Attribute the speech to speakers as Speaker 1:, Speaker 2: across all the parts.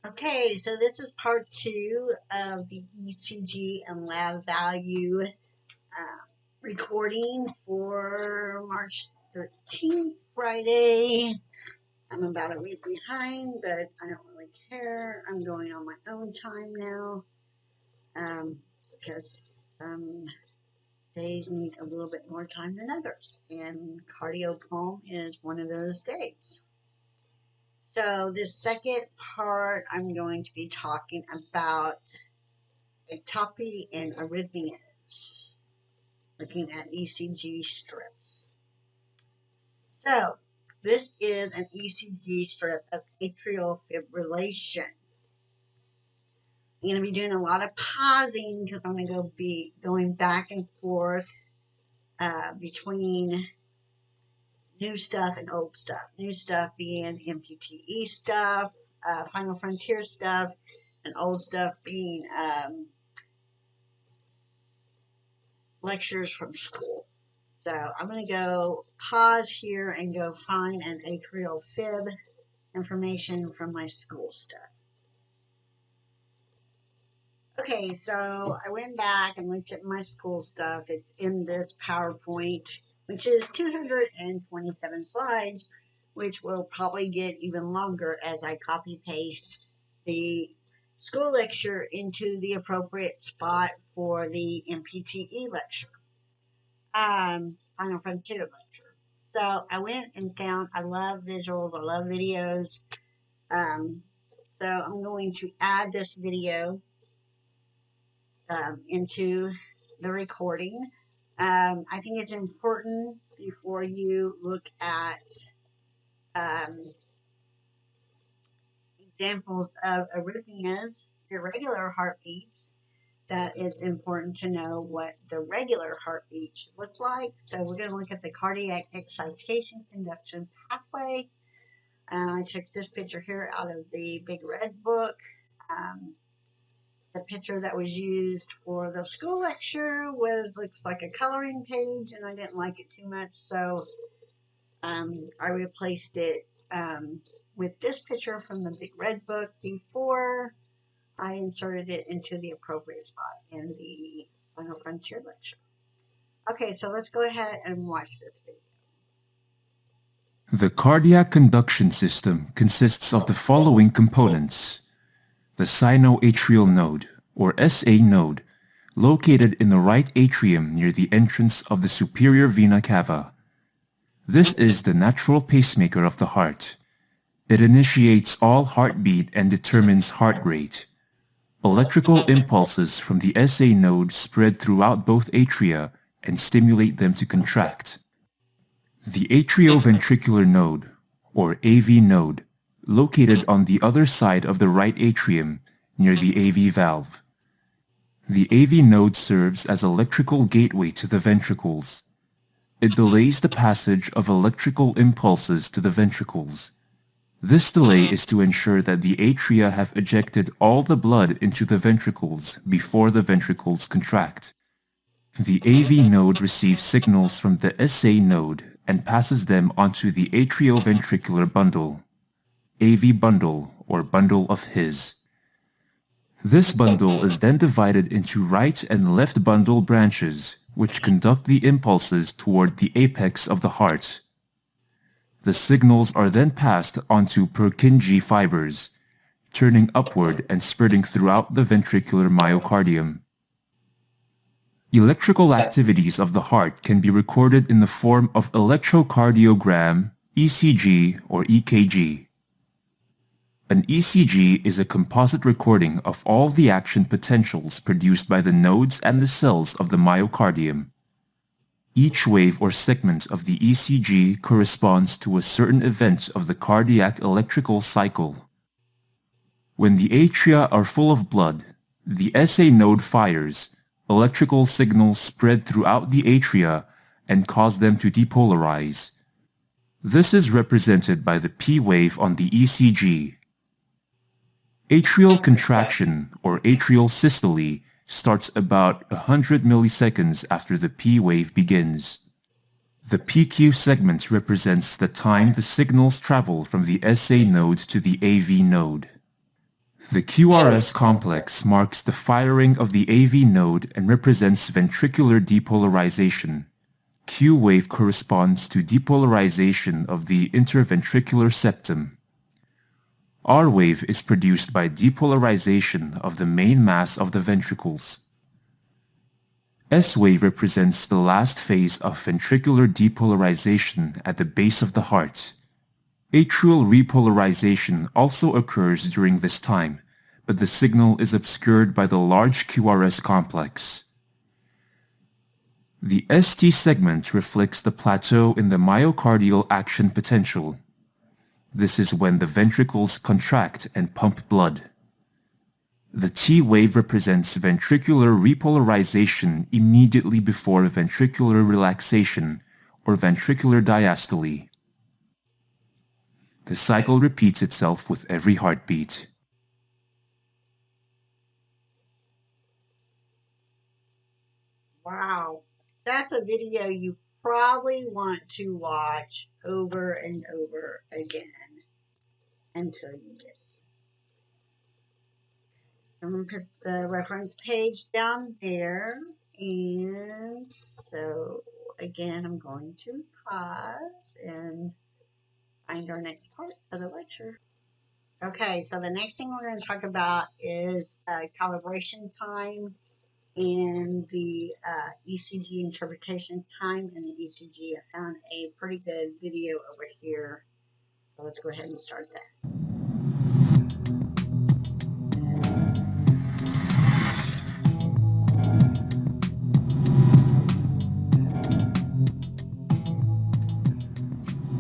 Speaker 1: Okay, so this is part 2 of the ECG and lab value recording for March 13th, Friday. I'm about a week behind, but I don't really care. I'm going on my own time now because some days need a little bit more time than others, and cardio pulm is one of those days. So this second part, I'm going to be talking about ectopy and arrhythmias, looking at ECG strips. So this is an ECG strip of atrial fibrillation. I'm going to be doing a lot of pausing because I'm going to be going back and forth between new stuff and old stuff. New stuff being NPTE stuff, Final Frontier stuff, and old stuff being lectures from school. So I'm going to go pause here and go find an atrial fib information from my school stuff. Okay, so I went back and looked at my school stuff. It's in this PowerPoint, which is 227 slides, which will probably get even longer as I copy paste the school lecture into the appropriate spot for the NPTE lecture, Final Frontier lecture. So I went and found, I love visuals, I love videos. So I'm going to add this video into the recording. I think it's important before you look at examples of arrhythmias, irregular heartbeats, that it's important to know what the regular heartbeat should look like. So we're going to look at the cardiac excitation conduction pathway. I took this picture here out of the Big Red Book. The picture that was used for the school lecture looks like a coloring page, and I didn't like it too much, so I replaced it with this picture from the Big Red Book before I inserted it into the appropriate spot in the Final Frontier lecture. Okay, so let's go ahead and watch this video.
Speaker 2: The cardiac conduction system consists of the following components: the sinoatrial node, or SA node, located in the right atrium near the entrance of the superior vena cava. This is the natural pacemaker of the heart. It initiates all heartbeat and determines heart rate. Electrical impulses from the SA node spread throughout both atria and stimulate them to contract. The atrioventricular node, or AV node, located on the other side of the right atrium near the AV valve. The AV node serves as electrical gateway to the ventricles. It delays the passage of electrical impulses to the ventricles. This delay is to ensure that the atria have ejected all the blood into the ventricles before the ventricles contract. The AV node receives signals from the SA node and passes them onto the atrioventricular bundle, AV bundle, or bundle of His. This bundle is then divided into right and left bundle branches, which conduct the impulses toward the apex of the heart. The signals are then passed onto Purkinje fibers, turning upward and spreading throughout the ventricular myocardium. Electrical activities of the heart can be recorded in the form of electrocardiogram, ECG, or EKG. An ECG is a composite recording of all the action potentials produced by the nodes and the cells of the myocardium. Each wave or segment of the ECG corresponds to a certain event of the cardiac electrical cycle. When the atria are full of blood, the SA node fires, electrical signals spread throughout the atria and cause them to depolarize. This is represented by the P wave on the ECG. Atrial contraction, or atrial systole, starts about 100 milliseconds after the P wave begins. The PQ segment represents the time the signals travel from the SA node to the AV node. The QRS complex marks the firing of the AV node and represents ventricular depolarization. Q wave corresponds to depolarization of the interventricular septum. R wave is produced by depolarization of the main mass of the ventricles. S wave represents the last phase of ventricular depolarization at the base of the heart. Atrial repolarization also occurs during this time, but the signal is obscured by the large QRS complex. The ST segment reflects the plateau in the myocardial action potential. This is when the ventricles contract and pump blood. The T wave represents ventricular repolarization immediately before ventricular relaxation or ventricular diastole. The cycle repeats itself with every heartbeat.
Speaker 1: Wow, that's a video you probably want to watch over and over again until you get it. I'm going to put the reference page down there. And so, again, I'm going to pause and find our next part of the lecture. Okay, so the next thing we're going to talk about is calibration time and the ECG interpretation time and the ECG. I found a pretty good video over here. So let's go ahead and start that.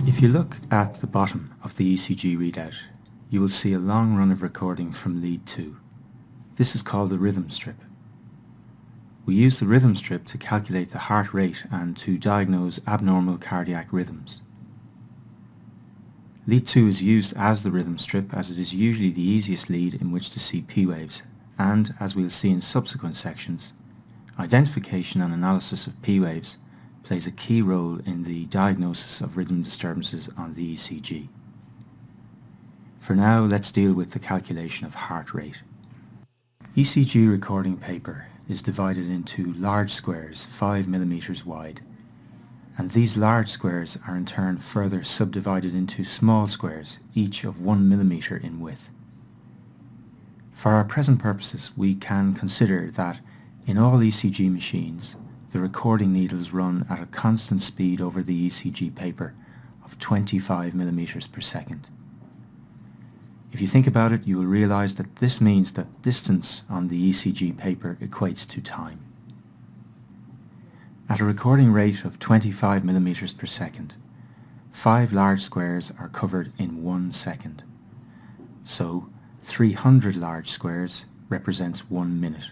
Speaker 3: If you look at the bottom of the ECG readout, you will see a long run of recording from lead 2. This is called the rhythm strip. We use the rhythm strip to calculate the heart rate and to diagnose abnormal cardiac rhythms. Lead 2 is used as the rhythm strip as it is usually the easiest lead in which to see P waves, and as we'll see in subsequent sections, identification and analysis of P waves plays a key role in the diagnosis of rhythm disturbances on the ECG. For now, let's deal with the calculation of heart rate. ECG recording paper is divided into large squares 5 millimeters wide, and these large squares are in turn further subdivided into small squares, each of 1 millimeter in width. For our present purposes, we can consider that in all ECG machines, the recording needles run at a constant speed over the ECG paper of 25 millimeters per second. If you think about it, you will realize that this means that distance on the ECG paper equates to time. At a recording rate of 25 millimeters per second, 5 large squares are covered in 1 second. So 300 large squares represents 1 minute.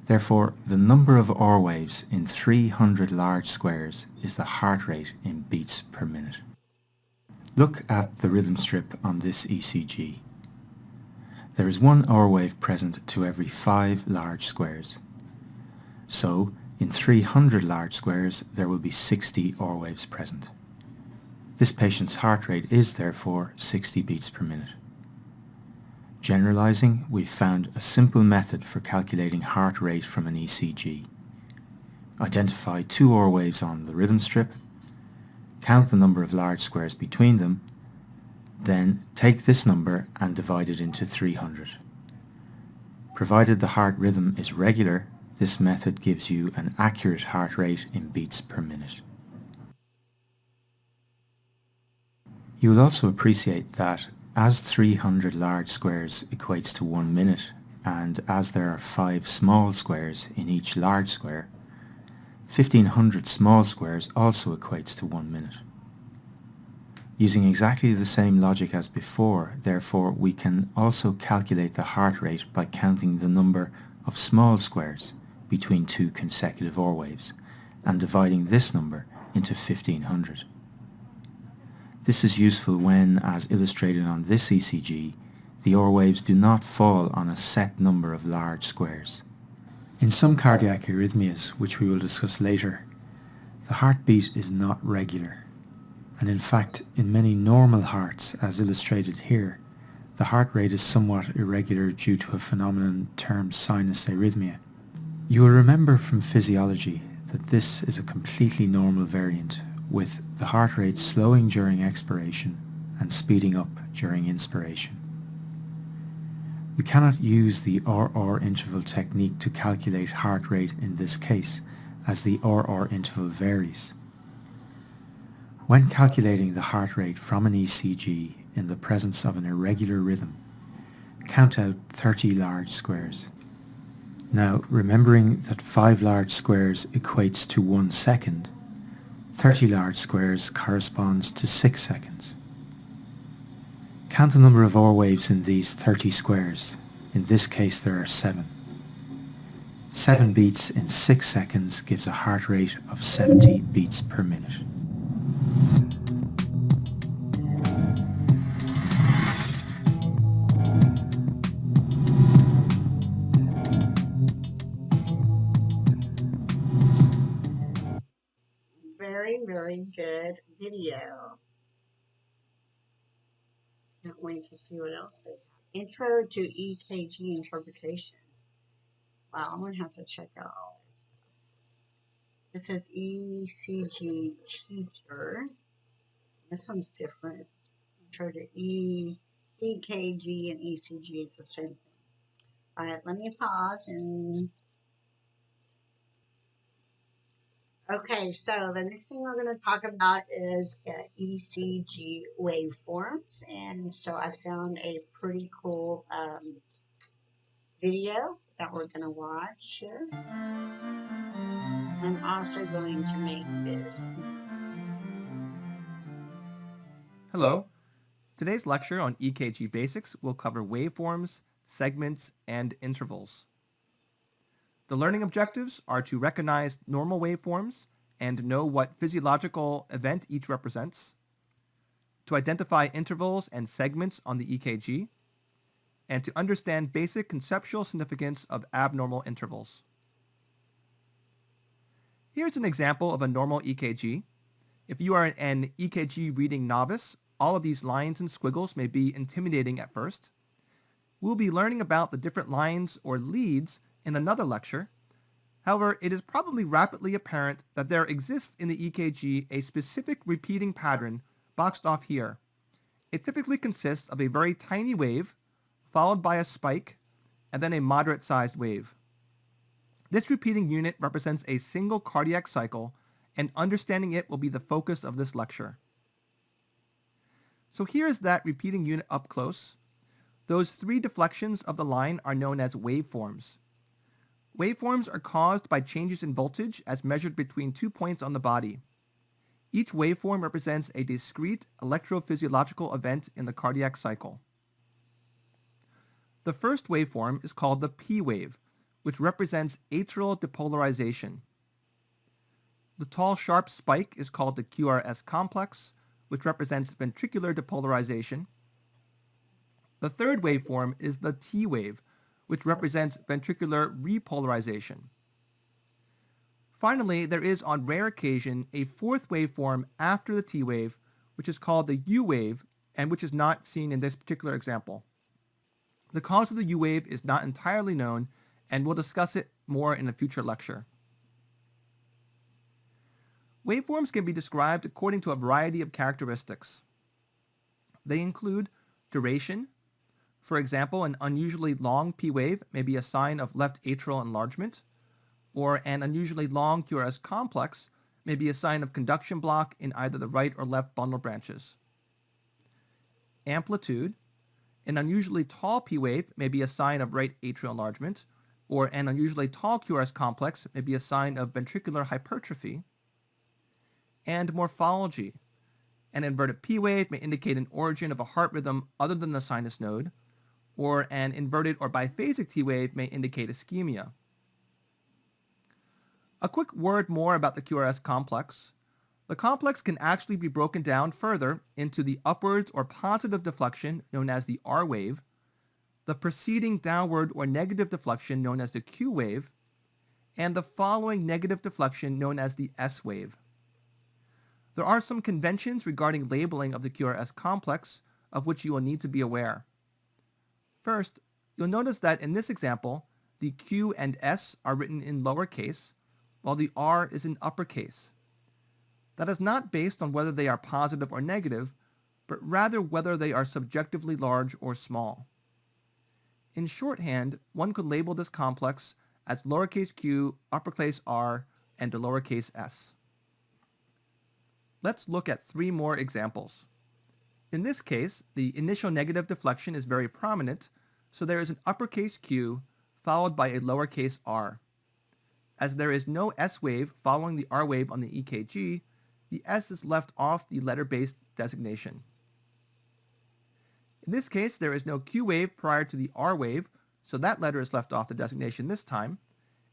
Speaker 3: Therefore, the number of R waves in 300 large squares is the heart rate in beats per minute. Look at the rhythm strip on this ECG. There is 1 R wave present to every 5 large squares. So, in 300 large squares, there will be 60 R waves present. This patient's heart rate is therefore 60 beats per minute. Generalizing, we've found a simple method for calculating heart rate from an ECG. Identify 2 R waves on the rhythm strip, count the number of large squares between them, then take this number and divide it into 300. Provided the heart rhythm is regular, this method gives you an accurate heart rate in beats per minute. You will also appreciate that as 300 large squares equates to 1 minute, and as there are 5 small squares in each large square, 1500 small squares also equates to 1 minute. Using exactly the same logic as before, therefore, we can also calculate the heart rate by counting the number of small squares between 2 consecutive R waves and dividing this number into 1500. This is useful when, as illustrated on this ECG, the R waves do not fall on a set number of large squares. In some cardiac arrhythmias, which we will discuss later, the heartbeat is not regular, and in fact, in many normal hearts, as illustrated here, The heart rate is somewhat irregular due to a phenomenon termed sinus arrhythmia. You will remember from physiology that this is a completely normal variant, with the heart rate slowing during expiration and speeding up during inspiration. We cannot use the RR interval technique to calculate heart rate in this case, as the RR interval varies. When calculating the heart rate from an ECG in the presence of an irregular rhythm, count out 30 large squares. Now, remembering that 5 large squares equates to 1 second, 30 large squares corresponds to 6 seconds. Count the number of R waves in these 30 squares. In this case there are 7. 7 beats in 6 seconds gives a heart rate of 70 beats per minute.
Speaker 1: Very good video. Can't wait to see what else they have. Intro to EKG interpretation. Wow, I'm going to have to check out all this. This says ECG teacher. This one's different. Intro to EKG and ECG is the same thing. All right, let me pause and... Okay, so the next thing we're going to talk about is ECG waveforms. And so I found a pretty cool video that we're going to watch here. I'm also going to make this.
Speaker 4: Hello. Today's lecture on EKG basics will cover waveforms, segments, and intervals. The learning objectives are to recognize normal waveforms and know what physiological event each represents, to identify intervals and segments on the EKG, and to understand basic conceptual significance of abnormal intervals. Here's an example of a normal EKG. If you are an EKG reading novice, all of these lines and squiggles may be intimidating at first. We'll be learning about the different lines or leads in another lecture. However, it is probably rapidly apparent that there exists in the EKG a specific repeating pattern boxed off here. It typically consists of a very tiny wave, followed by a spike, and then a moderate-sized wave. This repeating unit represents a single cardiac cycle, and understanding it will be the focus of this lecture. So here is that repeating unit up close. Those 3 deflections of the line are known as waveforms. Waveforms are caused by changes in voltage as measured between 2 points on the body. Each waveform represents a discrete electrophysiological event in the cardiac cycle. The first waveform is called the P wave, which represents atrial depolarization. The tall, sharp spike is called the QRS complex, which represents ventricular depolarization. The third waveform is the T wave, which represents ventricular repolarization. Finally, there is on rare occasion a fourth waveform after the T wave, which is called the U wave, and which is not seen in this particular example. The cause of the U wave is not entirely known, and we'll discuss it more in a future lecture. Waveforms can be described according to a variety of characteristics. They include duration. For example, an unusually long P wave may be a sign of left atrial enlargement, or an unusually long QRS complex may be a sign of conduction block in either the right or left bundle branches. Amplitude. An unusually tall P wave may be a sign of right atrial enlargement, or an unusually tall QRS complex may be a sign of ventricular hypertrophy. And morphology. An inverted P wave may indicate an origin of a heart rhythm other than the sinus node, or an inverted or biphasic T wave may indicate ischemia. A quick word more about the QRS complex. The complex can actually be broken down further into the upwards or positive deflection known as the R wave, the preceding downward or negative deflection known as the Q wave, and the following negative deflection known as the S wave. There are some conventions regarding labeling of the QRS complex of which you will need to be aware. First, you'll notice that in this example, the Q and S are written in lowercase, while the R is in uppercase. That is not based on whether they are positive or negative, but rather whether they are subjectively large or small. In shorthand, one could label this complex as lowercase q, uppercase r, and a lowercase s. Let's look at 3 more examples. In this case, the initial negative deflection is very prominent, so there is an uppercase q followed by a lowercase r. As there is no S wave following the R wave on the EKG, the S is left off the letter-based designation. In this case, there is no Q wave prior to the R wave, so that letter is left off the designation this time,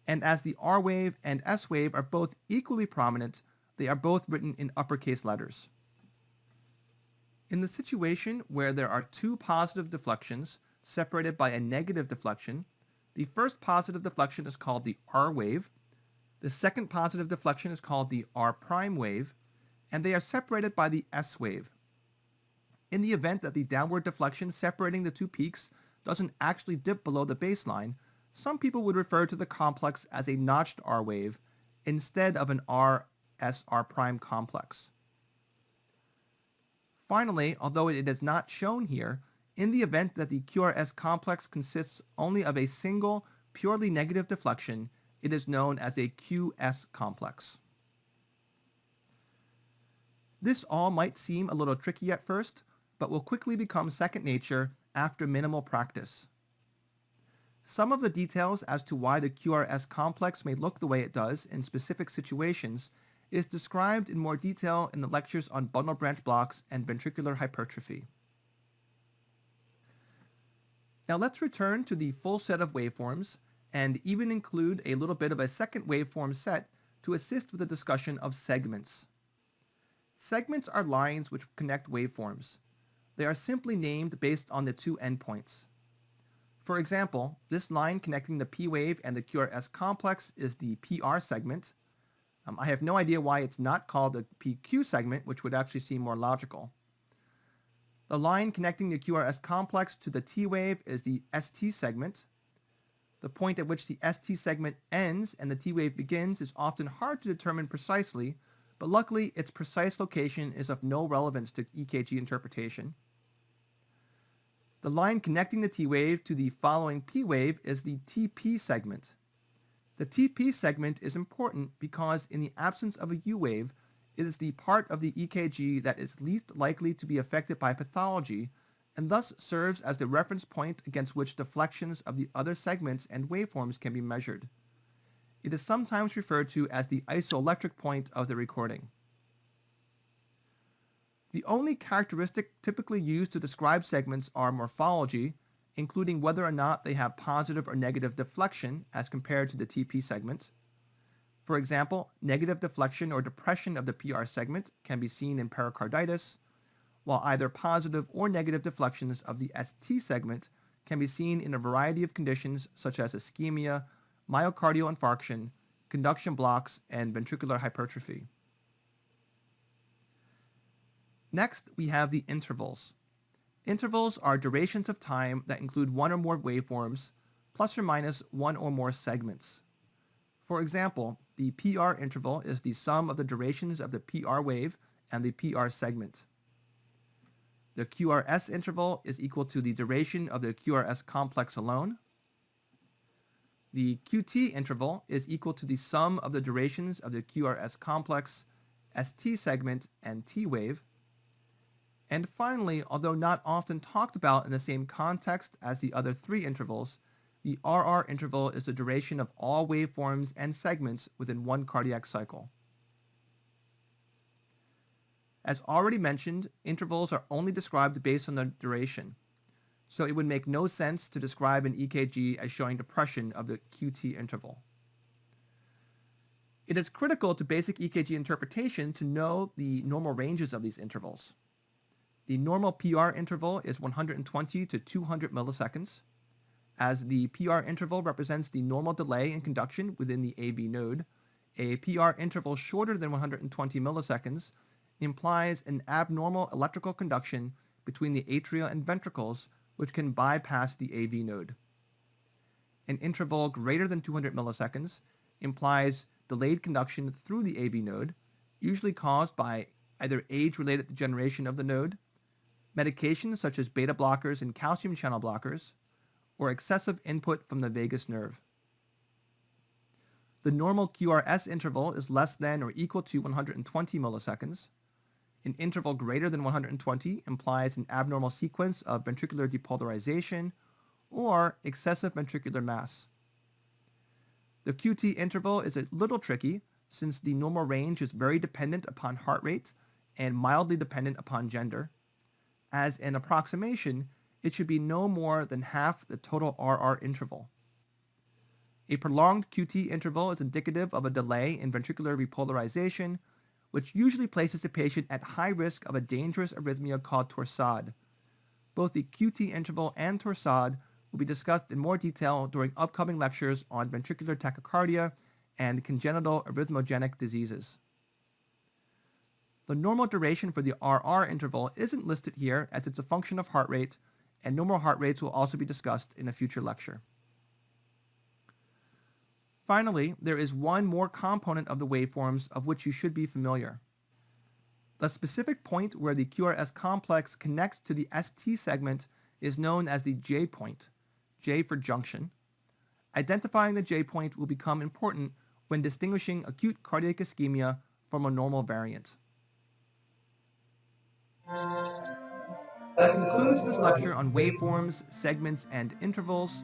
Speaker 4: and as the R wave and S wave are both equally prominent, they are both written in uppercase letters. In the situation where there are 2 positive deflections separated by a negative deflection, the first positive deflection is called the R wave, the second positive deflection is called the R prime wave, and they are separated by the S wave. In the event that the downward deflection separating the 2 peaks doesn't actually dip below the baseline, some people would refer to the complex as a notched R wave instead of an R-S-R prime complex. Finally, although it is not shown here, in the event that the QRS complex consists only of a single, purely negative deflection, it is known as a QS complex. This all might seem a little tricky at first, but will quickly become second nature after minimal practice. Some of the details as to why the QRS complex may look the way it does in specific situations is described in more detail in the lectures on bundle branch blocks and ventricular hypertrophy. Now let's return to the full set of waveforms and even include a little bit of a second waveform set to assist with the discussion of segments. Segments are lines which connect waveforms. They are simply named based on the 2 endpoints. For example, this line connecting the P wave and the QRS complex is the PR segment. I have no idea why it's not called a PQ segment, which would actually seem more logical. The line connecting the QRS complex to the T wave is the ST segment. The point at which the ST segment ends and the T wave begins is often hard to determine precisely, but luckily its precise location is of no relevance to EKG interpretation. The line connecting the T wave to the following P wave is the TP segment. The TP segment is important because in the absence of a U wave, it is the part of the EKG that is least likely to be affected by pathology and thus serves as the reference point against which deflections of the other segments and waveforms can be measured. It is sometimes referred to as the isoelectric point of the recording. The only characteristic typically used to describe segments are morphology, including whether or not they have positive or negative deflection as compared to the TP segment. For example, negative deflection or depression of the PR segment can be seen in pericarditis, while either positive or negative deflections of the ST segment can be seen in a variety of conditions such as ischemia, myocardial infarction, conduction blocks, and ventricular hypertrophy. Next, we have the intervals. Intervals are durations of time that include 1 or more waveforms, plus or minus 1 or more segments. For example, the PR interval is the sum of the durations of the PR wave and the PR segment. The QRS interval is equal to the duration of the QRS complex alone. The QT interval is equal to the sum of the durations of the QRS complex, ST segment, and T wave. And finally, although not often talked about in the same context as the other 3 intervals, the RR interval is the duration of all waveforms and segments within 1 cardiac cycle. As already mentioned, intervals are only described based on the duration, so it would make no sense to describe an EKG as showing depression of the QT interval. It is critical to basic EKG interpretation to know the normal ranges of these intervals. The normal PR interval is 120 to 200 milliseconds. As the PR interval represents the normal delay in conduction within the AV node, a PR interval shorter than 120 milliseconds implies an abnormal electrical conduction between the atria and ventricles which can bypass the AV node. An interval greater than 200 milliseconds implies delayed conduction through the AV node, usually caused by either age-related degeneration of the node, medications such as beta blockers and calcium channel blockers, or excessive input from the vagus nerve. The normal QRS interval is less than or equal to 120 milliseconds. An interval greater than 120 implies an abnormal sequence of ventricular depolarization or excessive ventricular mass. The QT interval is a little tricky since the normal range is very dependent upon heart rate and mildly dependent upon gender. As an approximation, it should be no more than half the total RR interval. A prolonged QT interval is indicative of a delay in ventricular repolarization, which usually places the patient at high risk of a dangerous arrhythmia called torsade. Both the QT interval and torsade will be discussed in more detail during upcoming lectures on ventricular tachycardia and congenital arrhythmogenic diseases. The normal duration for the RR interval isn't listed here as it's a function of heart rate, and normal heart rates will also be discussed in a future lecture. Finally, there is one more component of the waveforms of which you should be familiar. The specific point where the QRS complex connects to the ST segment is known as the J point, J for junction. Identifying the J point will become important when distinguishing acute cardiac ischemia from a normal variant. That concludes this lecture on waveforms, segments, and intervals.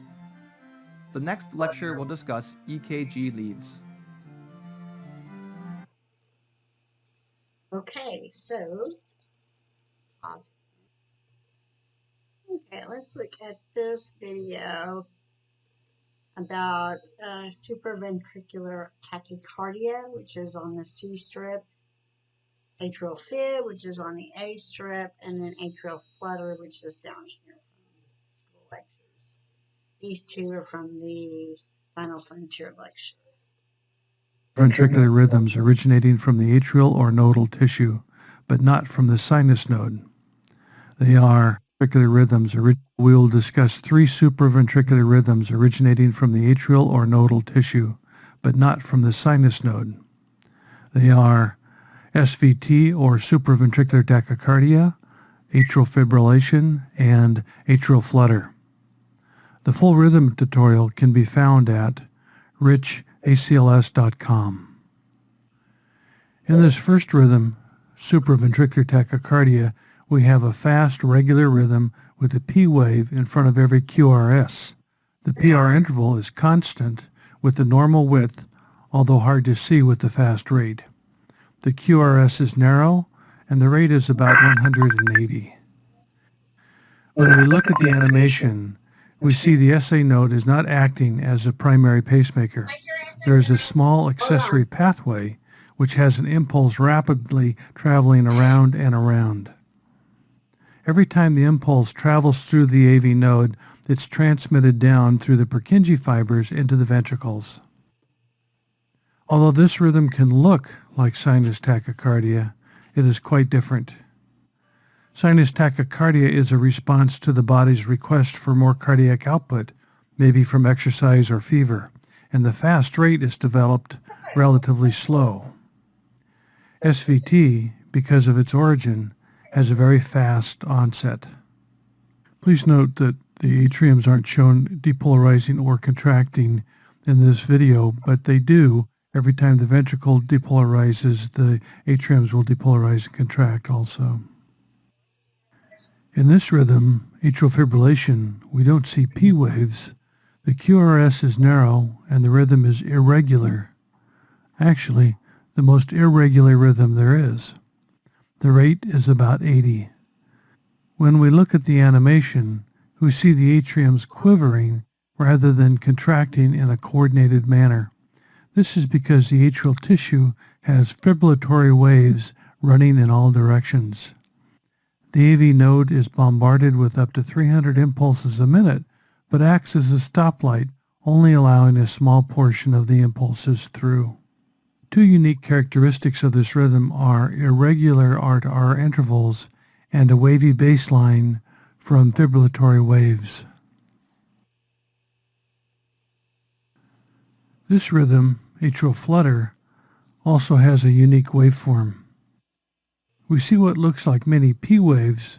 Speaker 4: The next lecture will discuss EKG leads.
Speaker 1: Okay, so pause. Okay, let's look at this video about supraventricular tachycardia, which is on the C strip, atrial fib, which is on the A strip, and then atrial flutter, which is down here from school lectures. These two are from the Final Frontier lecture.
Speaker 5: Ventricular rhythms originating from the atrial or nodal tissue, but not from the sinus node. They are ventricular rhythms. We will discuss three supraventricular rhythms originating from the atrial or nodal tissue, but not from the sinus node. They are SVT or supraventricular tachycardia, atrial fibrillation, and atrial flutter. The full rhythm tutorial can be found at richacls.com. In this first rhythm, supraventricular tachycardia, we have a fast, regular rhythm with a P wave in front of every QRS. The PR interval is constant with the normal width, although hard to see with the fast rate. The QRS is narrow, and the rate is about 180. When we look at the animation, we see the SA node is not acting as a primary pacemaker. There is a small accessory pathway which has an impulse rapidly traveling around and around. Every time the impulse travels through the AV node, it's transmitted down through the Purkinje fibers into the ventricles. Although this rhythm can look like sinus tachycardia, it is quite different. Sinus tachycardia is a response to the body's request for more cardiac output, maybe from exercise or fever, and the fast rate is developed relatively slow. SVT, because of its origin, has a very fast onset. Please note that the atriums aren't shown depolarizing or contracting in this video, but they do. Every time the ventricle depolarizes, the atriums will depolarize and contract also. In this rhythm, atrial fibrillation, we don't see P waves. The QRS is narrow and the rhythm is irregular. Actually, the most irregular rhythm there is. The rate is about 80. When we look at the animation, we see the atriums quivering rather than contracting in a coordinated manner. This is because the atrial tissue has fibrillatory waves running in all directions. The AV node is bombarded with up to 300 impulses a minute, but acts as a stoplight, only allowing a small portion of the impulses through. Two unique characteristics of this rhythm are irregular R-to-R intervals and a wavy baseline from fibrillatory waves. This rhythm, atrial flutter, also has a unique waveform. We see what looks like many P waves,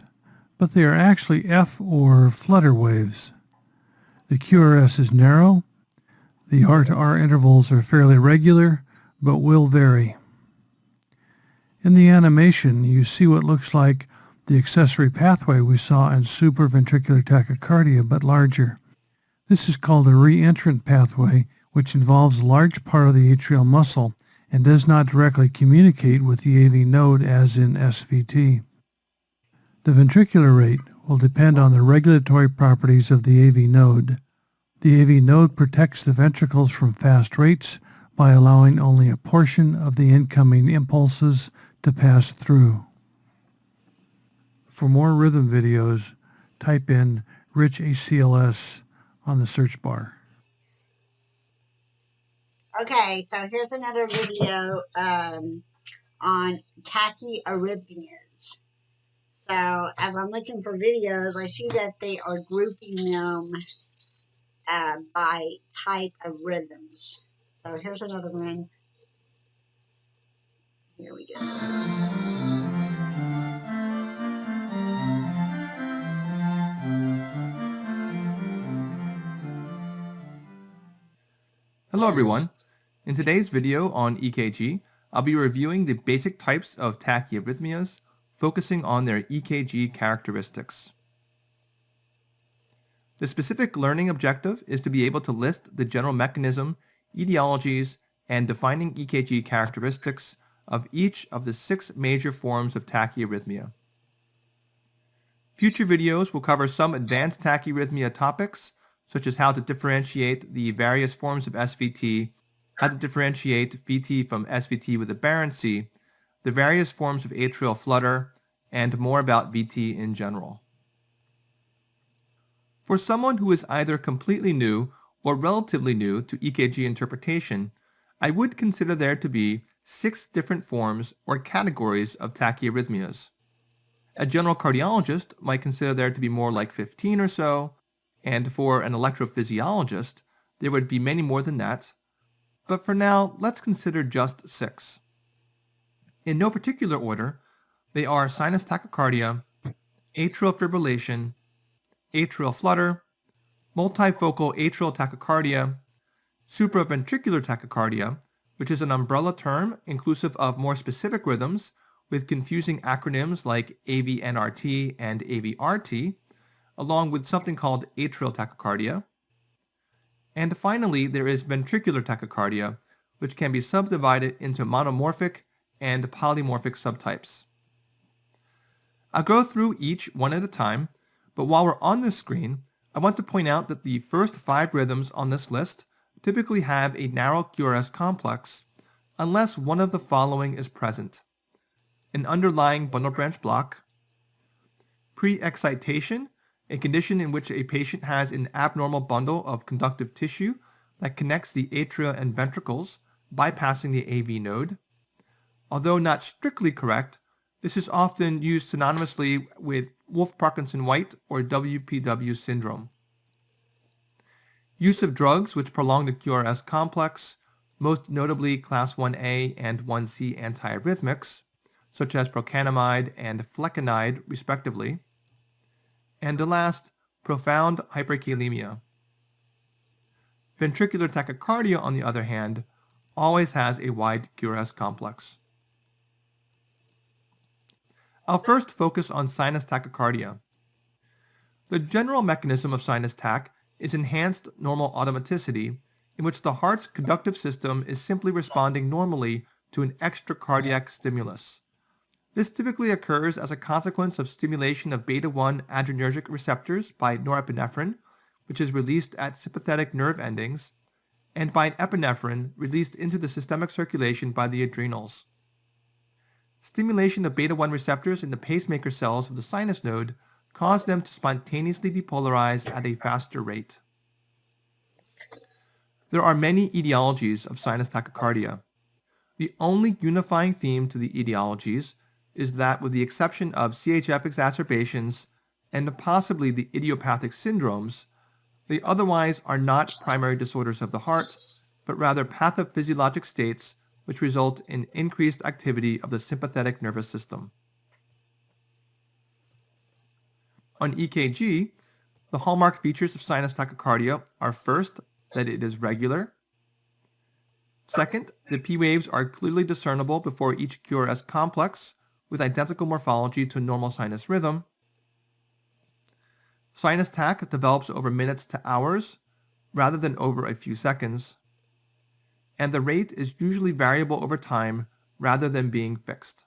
Speaker 5: but they are actually F or flutter waves. The QRS is narrow, the R to R intervals are fairly regular, but will vary. In the animation, you see what looks like the accessory pathway we saw in supraventricular tachycardia, but larger. This is called a reentrant pathway, which involves a large part of the atrial muscle and does not directly communicate with the AV node as in SVT. The ventricular rate will depend on the regulatory properties of the AV node. The AV node protects the ventricles from fast rates by allowing only a portion of the incoming impulses to pass through. For more rhythm videos, type in Rich ACLS on the search bar.
Speaker 1: Okay, so here's another video on tachyarrhythmias. So as I'm looking for videos, I see that they are grouping them by type of rhythms. So here's another one. Here we go.
Speaker 4: Hello everyone. In today's video on EKG, I'll be reviewing the basic types of tachyarrhythmias, focusing on their EKG characteristics. The specific learning objective is to be able to list the general mechanism, etiologies, and defining EKG characteristics of each of the 6 major forms of tachyarrhythmia. Future videos will cover some advanced tachyarrhythmia topics, such as how to differentiate the various forms of SVT, how to differentiate VT from SVT with aberrancy, the various forms of atrial flutter, and more about VT in general. For someone who is either completely new or relatively new to EKG interpretation, I would consider there to be 6 different forms or categories of tachyarrhythmias. A general cardiologist might consider there to be more like 15 or so, and for an electrophysiologist, there would be many more than that. But for now, let's consider just 6. In no particular order, they are sinus tachycardia, atrial fibrillation, atrial flutter, multifocal atrial tachycardia, supraventricular tachycardia, which is an umbrella term inclusive of more specific rhythms with confusing acronyms like AVNRT and AVRT, along with something called atrial tachycardia. And finally, there is ventricular tachycardia, which can be subdivided into monomorphic and polymorphic subtypes. I'll go through each one at a time, but while we're on this screen, I want to point out that the first 5 rhythms on this list typically have a narrow QRS complex unless one of the following is present: an underlying bundle branch block, pre-excitation, a condition in which a patient has an abnormal bundle of conductive tissue that connects the atria and ventricles, bypassing the AV node. Although not strictly correct, this is often used synonymously with Wolff-Parkinson-White or WPW syndrome. Use of drugs which prolong the QRS complex, most notably class 1A and 1C antiarrhythmics, such as procainamide and flecainide respectively. And the last, profound hyperkalemia. Ventricular tachycardia, on the other hand, always has a wide QRS complex. I'll first focus on sinus tachycardia. The general mechanism of sinus tach is enhanced normal automaticity, in which the heart's conductive system is simply responding normally to an extracardiac stimulus. This typically occurs as a consequence of stimulation of beta-1 adrenergic receptors by norepinephrine, which is released at sympathetic nerve endings, and by epinephrine released into the systemic circulation by the adrenals. Stimulation of beta-1 receptors in the pacemaker cells of the sinus node cause them to spontaneously depolarize at a faster rate. There are many etiologies of sinus tachycardia. The only unifying theme to the etiologies is that, with the exception of CHF exacerbations, and possibly the idiopathic syndromes, they otherwise are not primary disorders of the heart, but rather pathophysiologic states which result in increased activity of the sympathetic nervous system. On EKG, the hallmark features of sinus tachycardia are first, that it is regular. Second, the P waves are clearly discernible before each QRS complex with identical morphology to normal sinus rhythm. Sinus tach develops over minutes to hours rather than over a few seconds, and the rate is usually variable over time rather than being fixed.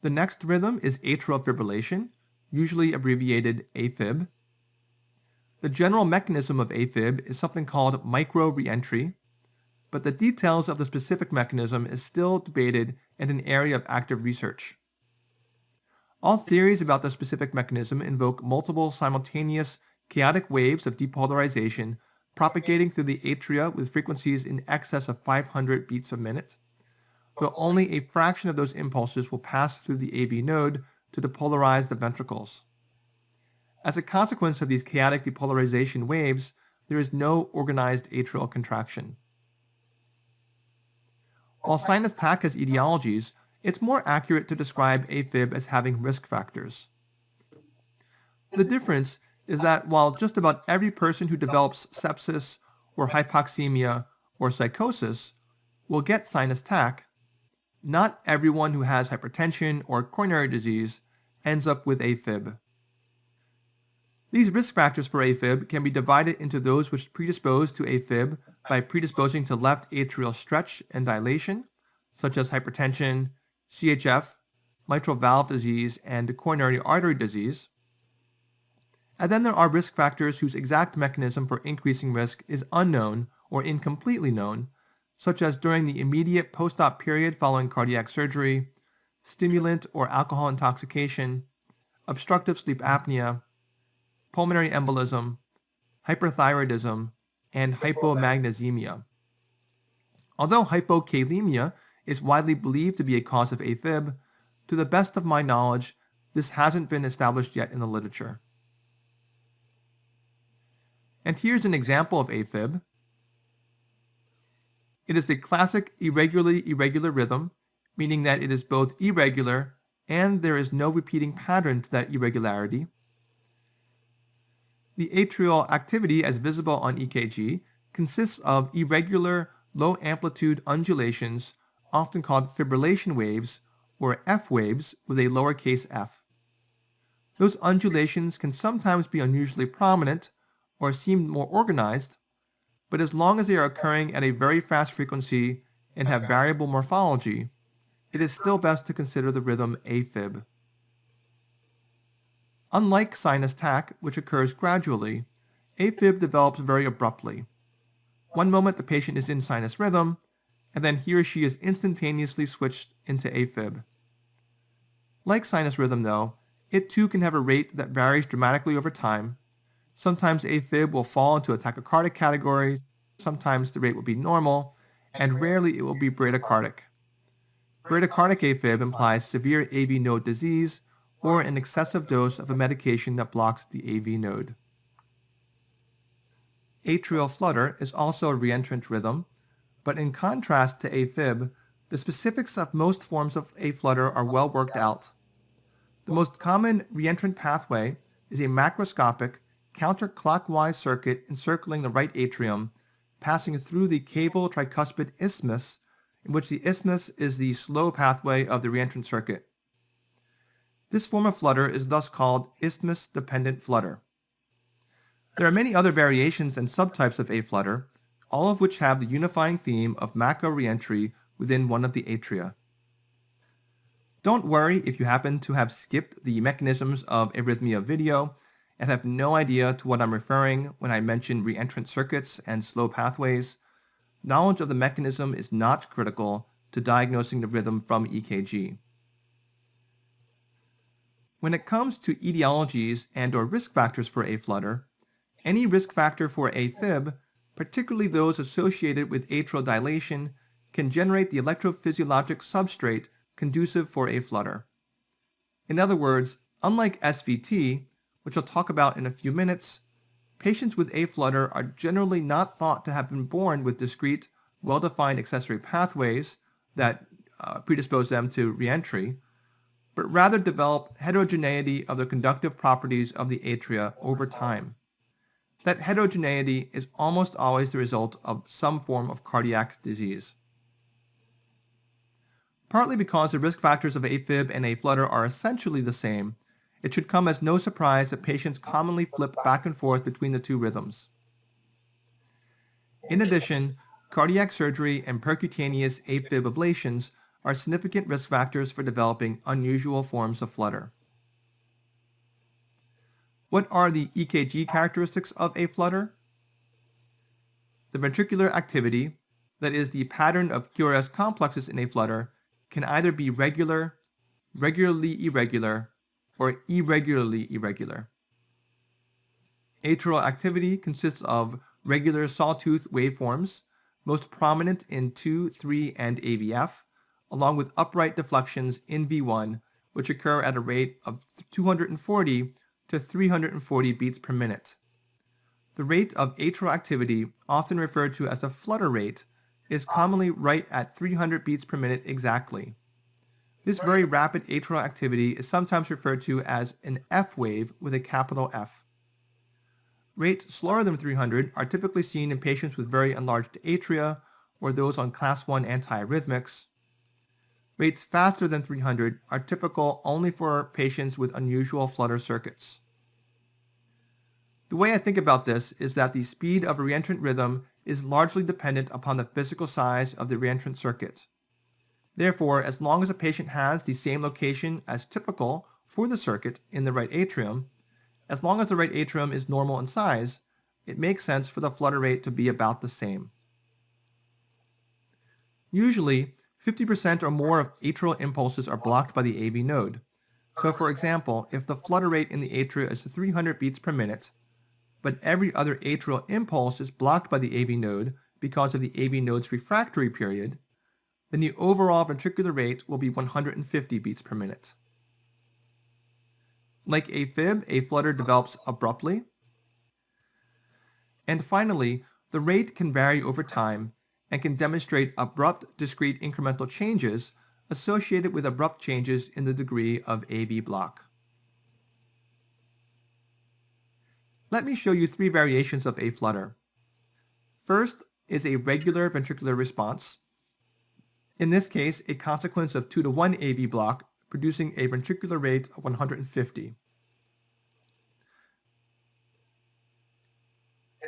Speaker 4: The next rhythm is atrial fibrillation, usually abbreviated AFib. The general mechanism of AFib is something called micro-reentry, but the details of the specific mechanism is still debated and an area of active research. All theories about the specific mechanism invoke multiple simultaneous chaotic waves of depolarization propagating through the atria with frequencies in excess of 500 beats a minute, though only a fraction of those impulses will pass through the AV node to depolarize the ventricles. As a consequence of these chaotic depolarization waves, there is no organized atrial contraction. While sinus tach has etiologies, it's more accurate to describe AFib as having risk factors. The difference is that while just about every person who develops sepsis or hypoxemia or psychosis will get sinus tach, not everyone who has hypertension or coronary disease ends up with AFib. These risk factors for AFib can be divided into those which predispose to AFib by predisposing to left atrial stretch and dilation, such as hypertension, CHF, mitral valve disease, and coronary artery disease. And then there are risk factors whose exact mechanism for increasing risk is unknown or incompletely known, such as during the immediate post-op period following cardiac surgery, stimulant or alcohol intoxication, obstructive sleep apnea, pulmonary embolism, hyperthyroidism, and hypomagnesemia. Although hypokalemia is widely believed to be a cause of AFib, to the best of my knowledge, this hasn't been established yet in the literature. And here's an example of AFib. It is the classic irregularly irregular rhythm, meaning that it is both irregular and there is no repeating pattern to that irregularity. The atrial activity as visible on EKG consists of irregular low-amplitude undulations, often called fibrillation waves or F waves with a lowercase f. Those undulations can sometimes be unusually prominent or seem more organized, but as long as they are occurring at a very fast frequency and have variable morphology, it is still best to consider the rhythm AFib. Unlike sinus tach, which occurs gradually, AFib develops very abruptly. One moment the patient is in sinus rhythm, and then he or she is instantaneously switched into AFib. Like sinus rhythm though, it too can have a rate that varies dramatically over time. Sometimes AFib will fall into a tachycardic category, sometimes the rate will be normal, and rarely it will be bradycardic. Bradycardic AFib implies severe AV node disease or an excessive dose of a medication that blocks the AV node. Atrial flutter is also a reentrant rhythm, but in contrast to AFib, the specifics of most forms of aflutter are well worked out. The most common reentrant pathway is a macroscopic, counterclockwise circuit encircling the right atrium, passing through the caval tricuspid isthmus, in which the isthmus is the slow pathway of the reentrant circuit. This form of flutter is thus called isthmus-dependent flutter. There are many other variations and subtypes of aflutter, all of which have the unifying theme of macro-reentry within one of the atria. Don't worry if you happen to have skipped the mechanisms of arrhythmia video and have no idea to what I'm referring when I mention reentrant circuits and slow pathways. Knowledge of the mechanism is not critical to diagnosing the rhythm from EKG. When it comes to etiologies and/or risk factors for aflutter, any risk factor for AFib, particularly those associated with atrial dilation, can generate the electrophysiologic substrate conducive for aflutter. In other words, unlike SVT, which I'll talk about in a few minutes, patients with aflutter are generally not thought to have been born with discrete, well-defined accessory pathways that predispose them to reentry, but rather develop heterogeneity of the conductive properties of the atria over time. That heterogeneity is almost always the result of some form of cardiac disease. Partly because the risk factors of AFib and aflutter are essentially the same, it should come as no surprise that patients commonly flip back and forth between the two rhythms. In addition, cardiac surgery and percutaneous AFib ablations are significant risk factors for developing unusual forms of flutter. What are the EKG characteristics of aflutter? The ventricular activity, that is the pattern of QRS complexes in aflutter, can either be regular, regularly irregular, or irregularly irregular. Atrial activity consists of regular sawtooth waveforms, most prominent in 2, 3, and AVF, along with upright deflections in V1, which occur at a rate of 240 to 340 beats per minute. The rate of atrial activity, often referred to as the flutter rate, is commonly right at 300 beats per minute exactly. This very rapid atrial activity is sometimes referred to as an F wave with a capital F. Rates slower than 300 are typically seen in patients with very enlarged atria or those on class 1 antiarrhythmics. Rates faster than 300 are typical only for patients with unusual flutter circuits. The way I think about this is that the speed of a reentrant rhythm is largely dependent upon the physical size of the reentrant circuit. Therefore, as long as a patient has the same location as typical for the circuit in the right atrium, as long as the right atrium is normal in size, it makes sense for the flutter rate to be about the same. Usually, 50% or more of atrial impulses are blocked by the AV node. So for example, if the flutter rate in the atria is 300 beats per minute, but every other atrial impulse is blocked by the AV node because of the AV node's refractory period, then the overall ventricular rate will be 150 beats per minute. Like AFib, aflutter develops abruptly. And finally, the rate can vary over time and can demonstrate abrupt discrete incremental changes associated with abrupt changes in the degree of AV block. Let me show you 3 variations of aflutter. First is a regular ventricular response. In this case, a consequence of 2-to-1 AV block producing a ventricular rate of 150.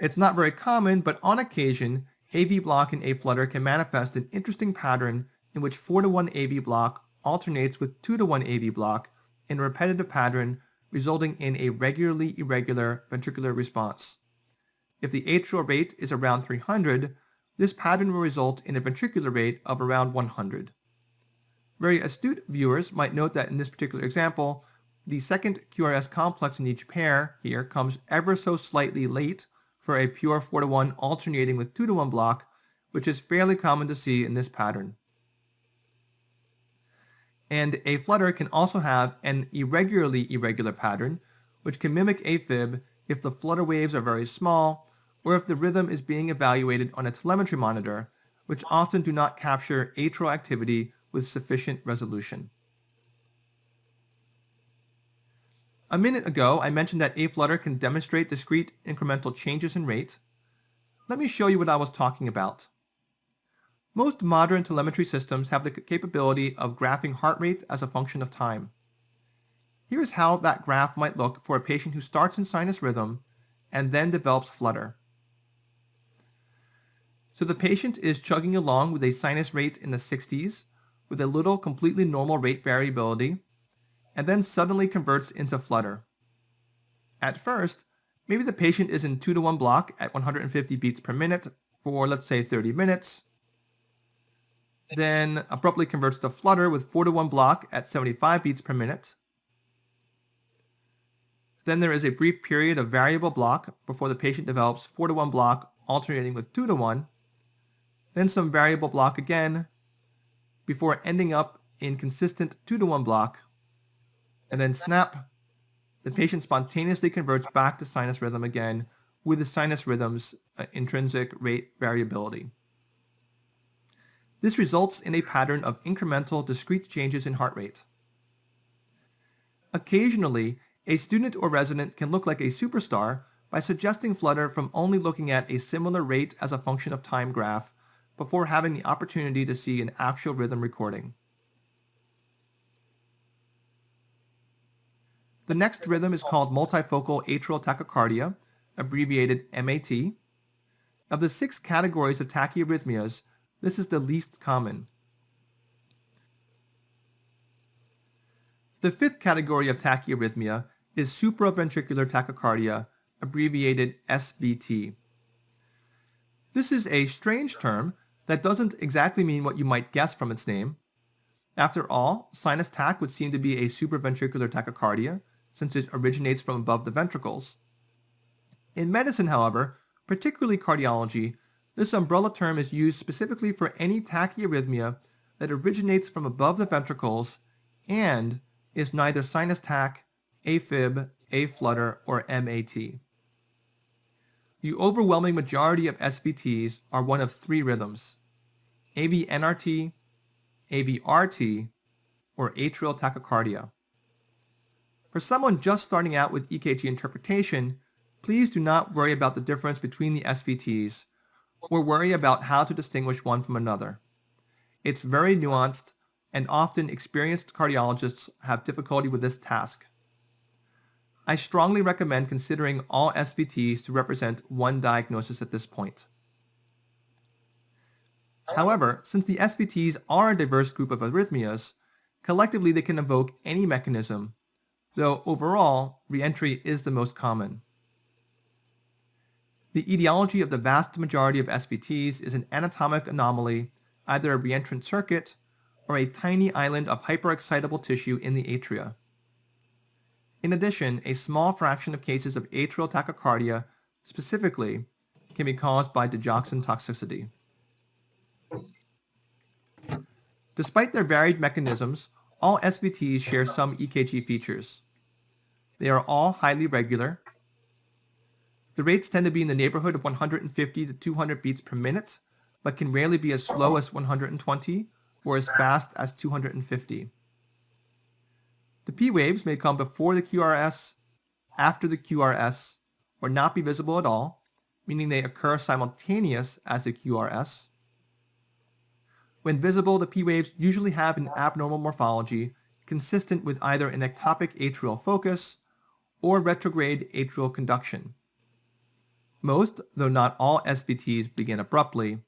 Speaker 4: It's not very common, but on occasion, AV block and aflutter can manifest an interesting pattern in which 4-to-1 AV block alternates with 2-to-1 AV block in a repetitive pattern resulting in a regularly irregular ventricular response. If the atrial rate is around 300, this pattern will result in a ventricular rate of around 100. Very astute viewers might note that in this particular example, the second QRS complex in each pair here comes ever so slightly late for a pure 4-to-1 alternating with 2-to-1 block, which is fairly common to see in this pattern. And aflutter can also have an irregularly irregular pattern, which can mimic AFib if the flutter waves are very small, or if the rhythm is being evaluated on a telemetry monitor, which often do not capture atrial activity with sufficient resolution. A minute ago, I mentioned that aflutter can demonstrate discrete incremental changes in rate. Let me show you what I was talking about. Most modern telemetry systems have the capability of graphing heart rate as a function of time. Here's how that graph might look for a patient who starts in sinus rhythm and then develops flutter. So the patient is chugging along with a sinus rate in the 60s with a little completely normal rate variability, and then suddenly converts into flutter. At first, maybe the patient is in 2-to-1 block at 150 beats per minute for, let's say, 30 minutes, then abruptly converts to flutter with 4-to-1 block at 75 beats per minute. Then there is a brief period of variable block before the patient develops 4-to-1 block alternating with 2-to-1, then some variable block again, before ending up in consistent 2-to-1 block, and then snap, the patient spontaneously converts back to sinus rhythm again with the sinus rhythm's intrinsic rate variability. This results in a pattern of incremental, discrete changes in heart rate. Occasionally, a student or resident can look like a superstar by suggesting flutter from only looking at a similar rate as a function of time graph before having the opportunity to see an actual rhythm recording. The next rhythm is called multifocal atrial tachycardia, abbreviated MAT. Of the 6 categories of tachyarrhythmias, this is the least common. The 5th category of tachyarrhythmia is supraventricular tachycardia, abbreviated SVT. This is a strange term that doesn't exactly mean what you might guess from its name. After all, sinus tach would seem to be a supraventricular tachycardia, since it originates from above the ventricles. In medicine, however, particularly cardiology, this umbrella term is used specifically for any tachyarrhythmia that originates from above the ventricles and is neither sinus tach, AFib, aflutter, or MAT. The overwhelming majority of SVTs are one of 3 rhythms: AV-NRT, AV-RT, or atrial tachycardia. For someone just starting out with EKG interpretation, please do not worry about the difference between the SVTs or worry about how to distinguish one from another. It's very nuanced, and often experienced cardiologists have difficulty with this task. I strongly recommend considering all SVTs to represent one diagnosis at this point. However, since the SVTs are a diverse group of arrhythmias, collectively they can evoke any mechanism, though overall, reentry is the most common. The etiology of the vast majority of SVTs is an anatomic anomaly, either a reentrant circuit or a tiny island of hyperexcitable tissue in the atria. In addition, a small fraction of cases of atrial tachycardia specifically can be caused by digoxin toxicity. Despite their varied mechanisms, all SVTs share some EKG features. They are all highly regular. The rates tend to be in the neighborhood of 150 to 200 beats per minute, but can rarely be as slow as 120 or as fast as 250. The P waves may come before the QRS, after the QRS, or not be visible at all, meaning they occur simultaneous as the QRS. When visible, the P waves usually have an abnormal morphology consistent with either an ectopic atrial focus or retrograde atrial conduction. Most, though not all, SVTs begin abruptly,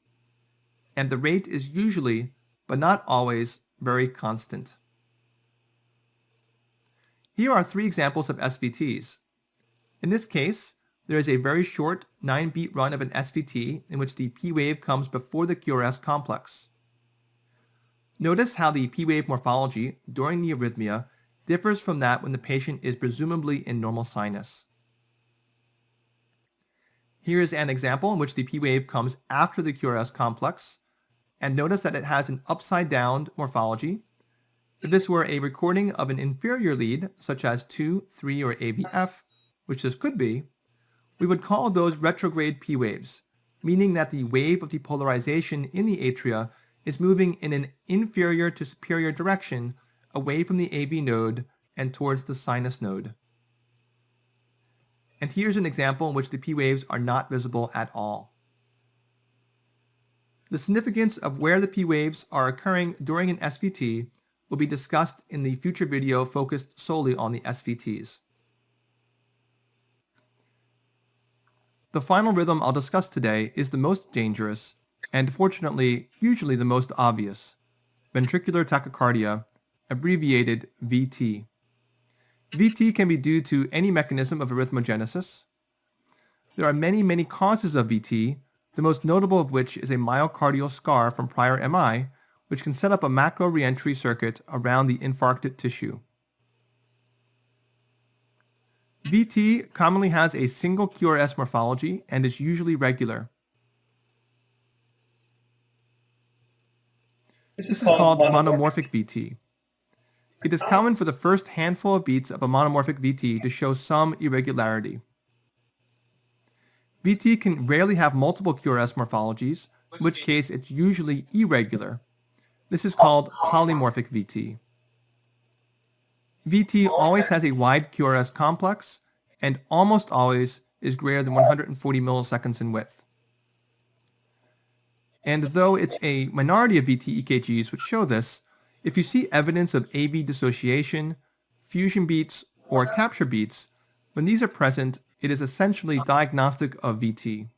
Speaker 4: and the rate is usually, but not always, very constant. Here are 3 examples of SVTs. In this case, there is a very short 9-beat run of an SVT in which the P wave comes before the QRS complex. Notice how the P wave morphology during the arrhythmia differs from that when the patient is presumably in normal sinus. Here is an example in which the P wave comes after the QRS complex, and notice that it has an upside-down morphology. If this were a recording of an inferior lead, such as 2, 3, or AVF, which this could be, we would call those retrograde P waves, meaning that the wave of depolarization in the atria is moving in an inferior to superior direction away from the AV node and towards the sinus node. And here's an example in which the P waves are not visible at all. The significance of where the P waves are occurring during an SVT will be discussed in the future video focused solely on the SVTs. The final rhythm I'll discuss today is the most dangerous, and fortunately, usually the most obvious: ventricular tachycardia, abbreviated VT. VT can be due to any mechanism of arrhythmogenesis. There are many causes of VT, the most notable of which is a myocardial scar from prior MI, which can set up a macro reentry circuit around the infarcted tissue. VT commonly has a single QRS morphology and is usually regular. This is called monomorphic VT. It is common for the first handful of beats of a monomorphic VT to show some irregularity. VT can rarely have multiple QRS morphologies, in which case it's usually irregular. This is called polymorphic VT. VT always has a wide QRS complex and almost always is greater than 140 milliseconds in width. And though it's a minority of VT EKGs which show this, if you see evidence of AV dissociation, fusion beats, or capture beats, when these are present, it is essentially diagnostic of VT.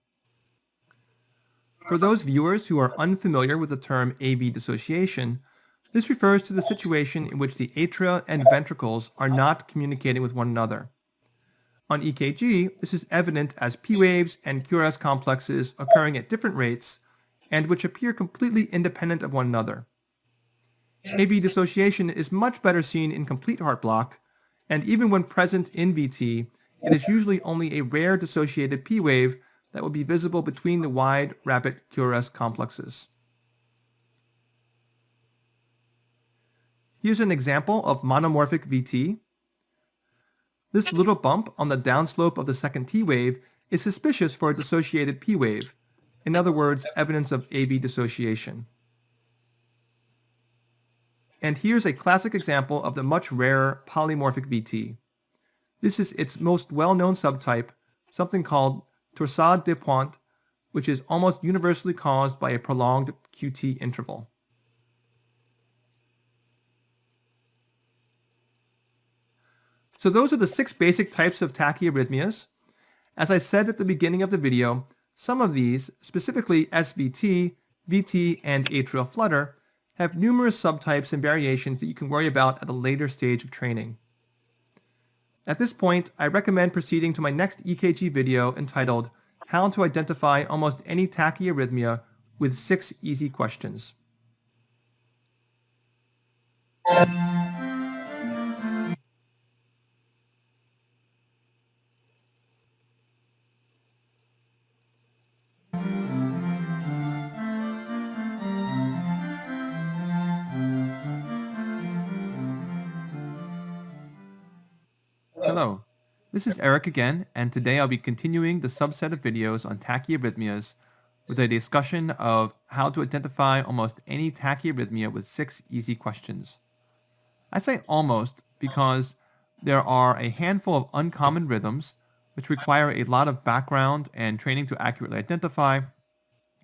Speaker 4: For those viewers who are unfamiliar with the term AV dissociation, this refers to the situation in which the atria and ventricles are not communicating with one another. On EKG, this is evident as P waves and QRS complexes occurring at different rates and which appear completely independent of one another. AV dissociation is much better seen in complete heart block, and even when present in VT, it is usually only a rare dissociated P wave that will be visible between the wide, rapid QRS complexes. Here's an example of monomorphic VT. This little bump on the downslope of the second T wave is suspicious for a dissociated P wave, in other words, evidence of AV dissociation. And here's a classic example of the much rarer polymorphic VT. This is its most well-known subtype, something called torsade de pointe, which is almost universally caused by a prolonged QT interval. So those are the 6 basic types of tachyarrhythmias. As I said at the beginning of the video, some of these, specifically SVT, VT, and atrial flutter, have numerous subtypes and variations that you can worry about at a later stage of training. At this point, I recommend proceeding to my next EKG video entitled How to Identify Almost Any Tachyarrhythmia with 6 Easy Questions. Hello, this is Eric again, and today I'll be continuing the subset of videos on tachyarrhythmias with a discussion of how to identify almost any tachyarrhythmia with 6 easy questions. I say almost because there are a handful of uncommon rhythms which require a lot of background and training to accurately identify,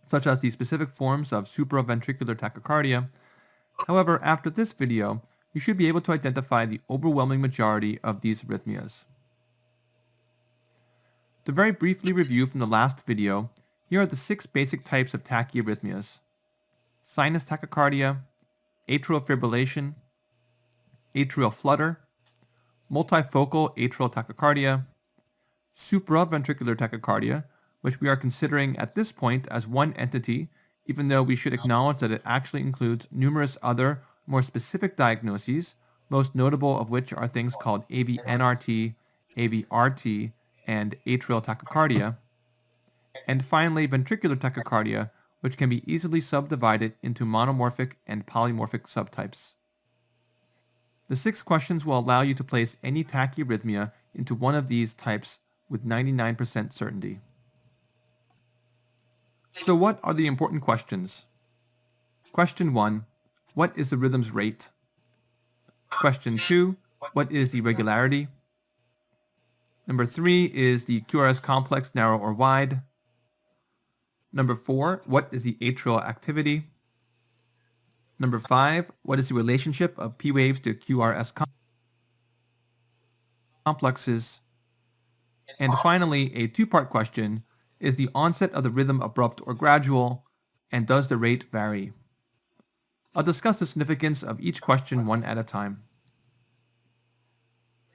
Speaker 4: such as the specific forms of supraventricular tachycardia. However, after this video, you should be able to identify the overwhelming majority of these arrhythmias. To very briefly review from the last video, here are the 6 basic types of tachyarrhythmias: sinus tachycardia, atrial fibrillation, atrial flutter, multifocal atrial tachycardia, supraventricular tachycardia, which we are considering at this point as one entity, even though we should acknowledge that it actually includes numerous other more specific diagnoses, most notable of which are things called AV-NRT, AV-RT, and atrial tachycardia. And finally, ventricular tachycardia, which can be easily subdivided into monomorphic and polymorphic subtypes. The 6 questions will allow you to place any tachyarrhythmia into one of these types with 99% certainty. So what are the important questions? Question 1. What is the rhythm's rate? Question 2. What is the regularity? Number 3 is the QRS complex narrow or wide? Number 4. What is the atrial activity? Number 5. What is the relationship of P waves to QRS complexes? And finally, a 2-part question: is the onset of the rhythm abrupt or gradual, and does the rate vary? I'll discuss the significance of each question one at a time.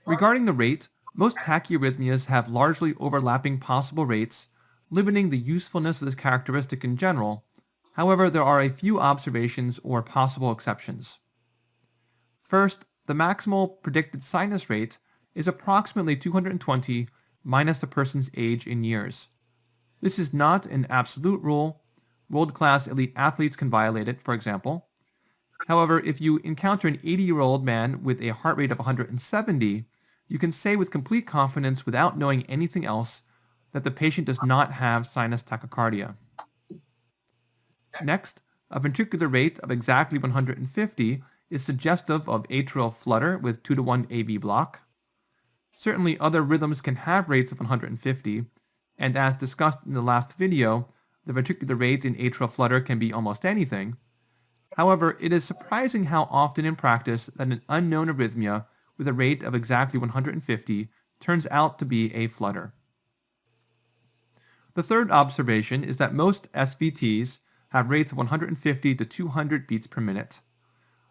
Speaker 4: Regarding the rate, most tachyarrhythmias have largely overlapping possible rates, limiting the usefulness of this characteristic in general. However, there are a few observations or possible exceptions. First, the maximal predicted sinus rate is approximately 220 minus the person's age in years. This is not an absolute rule. World-class elite athletes can violate it, for example. However, if you encounter an 80-year-old man with a heart rate of 170, you can say with complete confidence without knowing anything else that the patient does not have sinus tachycardia. Next, a ventricular rate of exactly 150 is suggestive of atrial flutter with 2-to-1 AV block. Certainly other rhythms can have rates of 150, and as discussed in the last video, the ventricular rate in atrial flutter can be almost anything. However, it is surprising how often in practice that an unknown arrhythmia with a rate of exactly 150 turns out to be a flutter. The third observation is that most SVTs have rates of 150 to 200 beats per minute.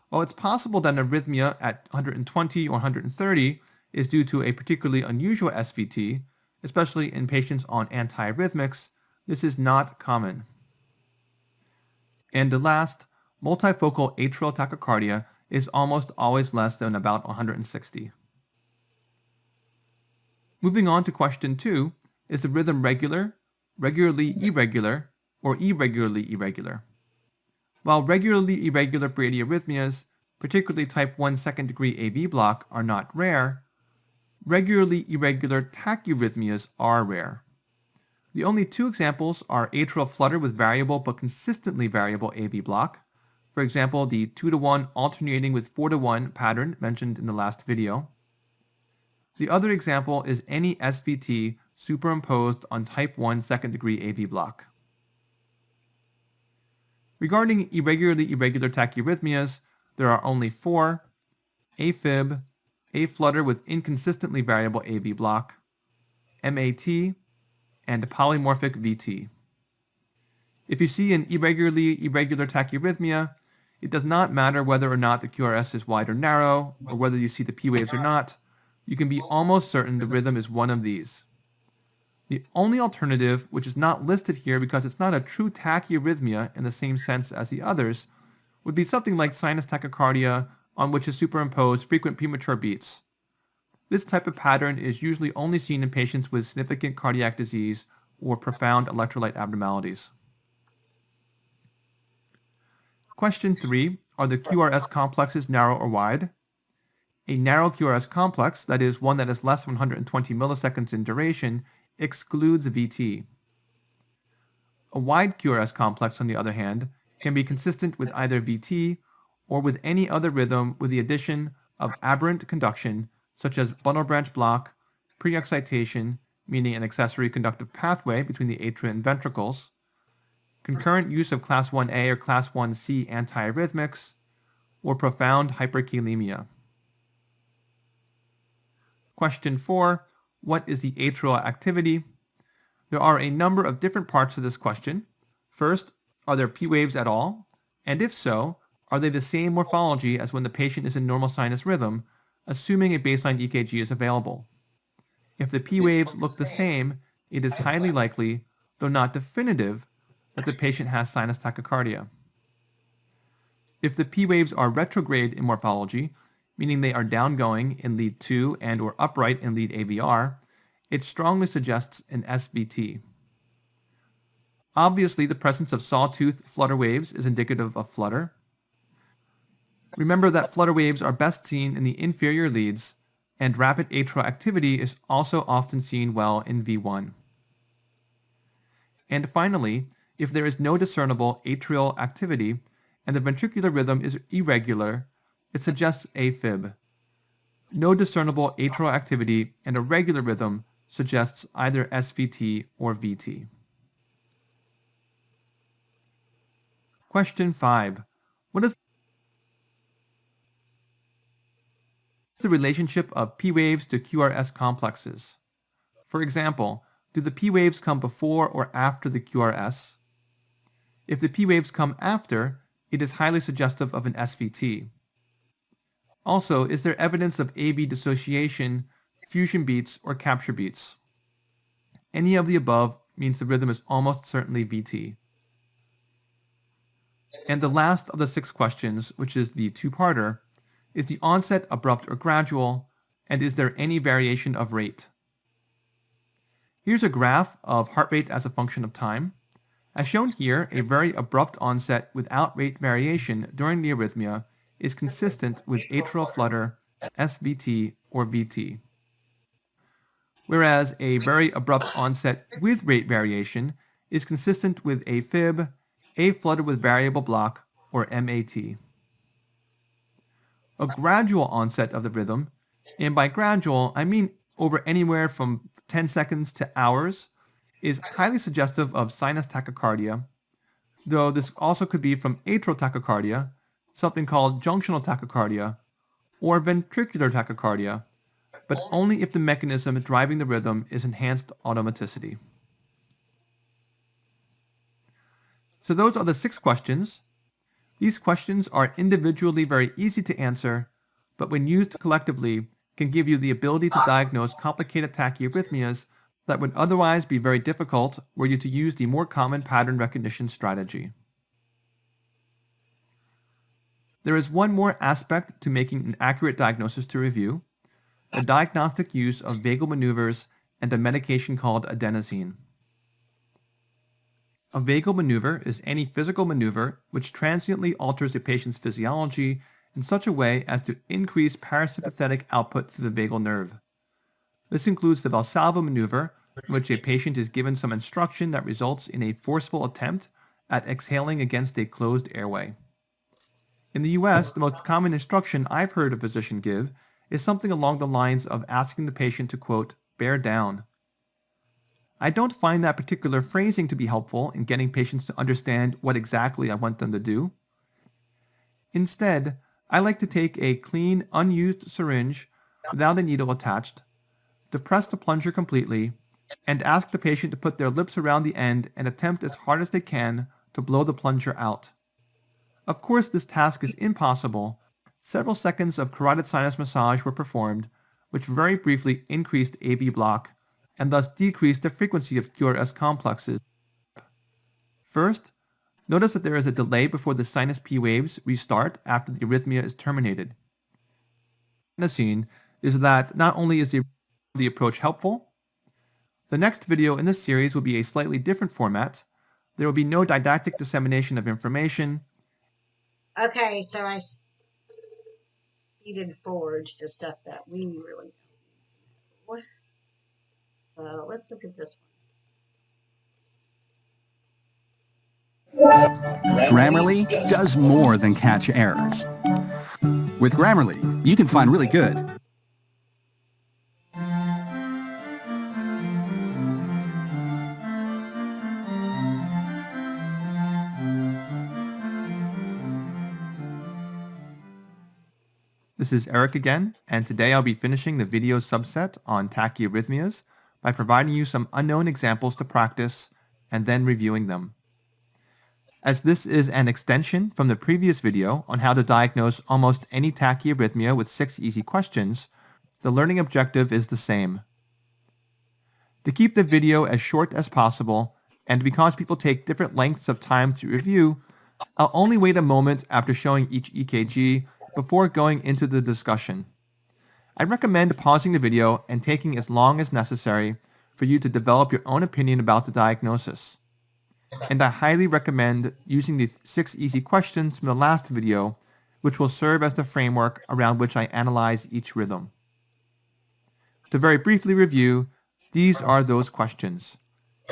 Speaker 4: While it's possible that an arrhythmia at 120 or 130 is due to a particularly unusual SVT, especially in patients on antiarrhythmics, this is not common. And the last, multifocal atrial tachycardia is almost always less than about 160. Moving on to question 2, is the rhythm regular, regularly irregular, or irregularly irregular? While regularly irregular bradyarrhythmias, particularly type 1 second-degree AV block, are not rare, regularly irregular tachyarrhythmias are rare. The only two examples are atrial flutter with variable but consistently variable AV block, for example the 2-to-1 alternating with 4-to-1 pattern mentioned in the last video. The other example is any SVT superimposed on type 1 second-degree AV block. Regarding irregularly irregular tachyarrhythmias, there are only 4: AFib, aflutter with inconsistently variable AV block, MAT, and polymorphic VT. If you see an irregularly irregular tachyarrhythmia, it does not matter whether or not the QRS is wide or narrow, or whether you see the P waves or not. You can be almost certain the rhythm is one of these. The only alternative, which is not listed here because it's not a true tachyarrhythmia in the same sense as the others, would be something like sinus tachycardia on which is superimposed frequent premature beats. This type of pattern is usually only seen in patients with significant cardiac disease or profound electrolyte abnormalities. Question 3, are the QRS complexes narrow or wide? A narrow QRS complex, that is one that is less than 120 milliseconds in duration, excludes VT. A wide QRS complex, on the other hand, can be consistent with either VT or with any other rhythm with the addition of aberrant conduction, such as bundle branch block, pre-excitation, meaning an accessory conductive pathway between the atria and ventricles, concurrent use of class 1A or class 1C antiarrhythmics, or profound hyperkalemia. Question 4, what is the atrial activity? There are a number of different parts to this question. First, are there P waves at all? And if so, are they the same morphology as when the patient is in normal sinus rhythm, assuming a baseline EKG is available? If the P waves look the same, it is highly likely, though not definitive, that the patient has sinus tachycardia. If the P waves are retrograde in morphology, meaning they are downgoing in lead 2 and or upright in lead AVR, it strongly suggests an SVT. Obviously, the presence of sawtooth flutter waves is indicative of flutter. Remember that flutter waves are best seen in the inferior leads, and rapid atrial activity is also often seen well in V1. And finally, if there is no discernible atrial activity and the ventricular rhythm is irregular, it suggests AFib. No discernible atrial activity and a regular rhythm suggests either SVT or VT. Question 5. What is the relationship of P waves to QRS complexes? For example, do the P waves come before or after the QRS? If the P waves come after, it is highly suggestive of an SVT. Also, is there evidence of AB dissociation, fusion beats, or capture beats? Any of the above means the rhythm is almost certainly VT. And the last of the 6 questions, which is the two-parter, is the onset abrupt or gradual, and is there any variation of rate? Here's a graph of heart rate as a function of time. As shown here, a very abrupt onset without rate variation during the arrhythmia is consistent with atrial flutter, SVT, or VT. Whereas a very abrupt onset with rate variation is consistent with AFib, A-flutter with variable block, or MAT. A gradual onset of the rhythm, and by gradual I mean over anywhere from 10 seconds to hours, is highly suggestive of sinus tachycardia, though this also could be from atrial tachycardia, something called junctional tachycardia, or ventricular tachycardia, but only if the mechanism driving the rhythm is enhanced automaticity. So those are the 6 questions. These questions are individually very easy to answer, but when used collectively can give you the ability to diagnose complicated tachyarrhythmias that would otherwise be very difficult were you to use the more common pattern recognition strategy. There is one more aspect to making an accurate diagnosis to review: the diagnostic use of vagal maneuvers and a medication called adenosine. A vagal maneuver is any physical maneuver which transiently alters a patient's physiology in such a way as to increase parasympathetic output through the vagal nerve. This includes the Valsalva maneuver, in which a patient is given some instruction that results in a forceful attempt at exhaling against a closed airway. In the US, the most common instruction I've heard a physician give is something along the lines of asking the patient to, quote, bear down. I don't find that particular phrasing to be helpful in getting patients to understand what exactly I want them to do. Instead, I like to take a clean, unused syringe without a needle attached, depress the plunger completely, and ask the patient to put their lips around the end and attempt as hard as they can to blow the plunger out. Of course, this task is impossible. Several seconds of carotid sinus massage were performed, which very briefly increased AB block and thus decreased the frequency of QRS complexes. First, notice that there is a delay before the sinus P waves restart after the arrhythmia is terminated. Adenosine is that not only is the approach helpful, the next video in this series will be a slightly different format. There will be no didactic dissemination of information.
Speaker 1: Okay, so I speeded forward to stuff that we really don't need to know. So let's look at this one.
Speaker 6: Grammarly does more than catch errors. With Grammarly, you can find really good.
Speaker 4: This is Eric again, and today I'll be finishing the video subset on tachyarrhythmias by providing you some unknown examples to practice and then reviewing them. As this is an extension from the previous video on how to diagnose almost any tachyarrhythmia with 6 easy questions, the learning objective is the same. To keep the video as short as possible, and because people take different lengths of time to review, I'll only wait a moment after showing each EKG before going into the discussion. I recommend pausing the video and taking as long as necessary for you to develop your own opinion about the diagnosis. And I highly recommend using the 6 easy questions from the last video, which will serve as the framework around which I analyze each rhythm. To very briefly review, these are those questions.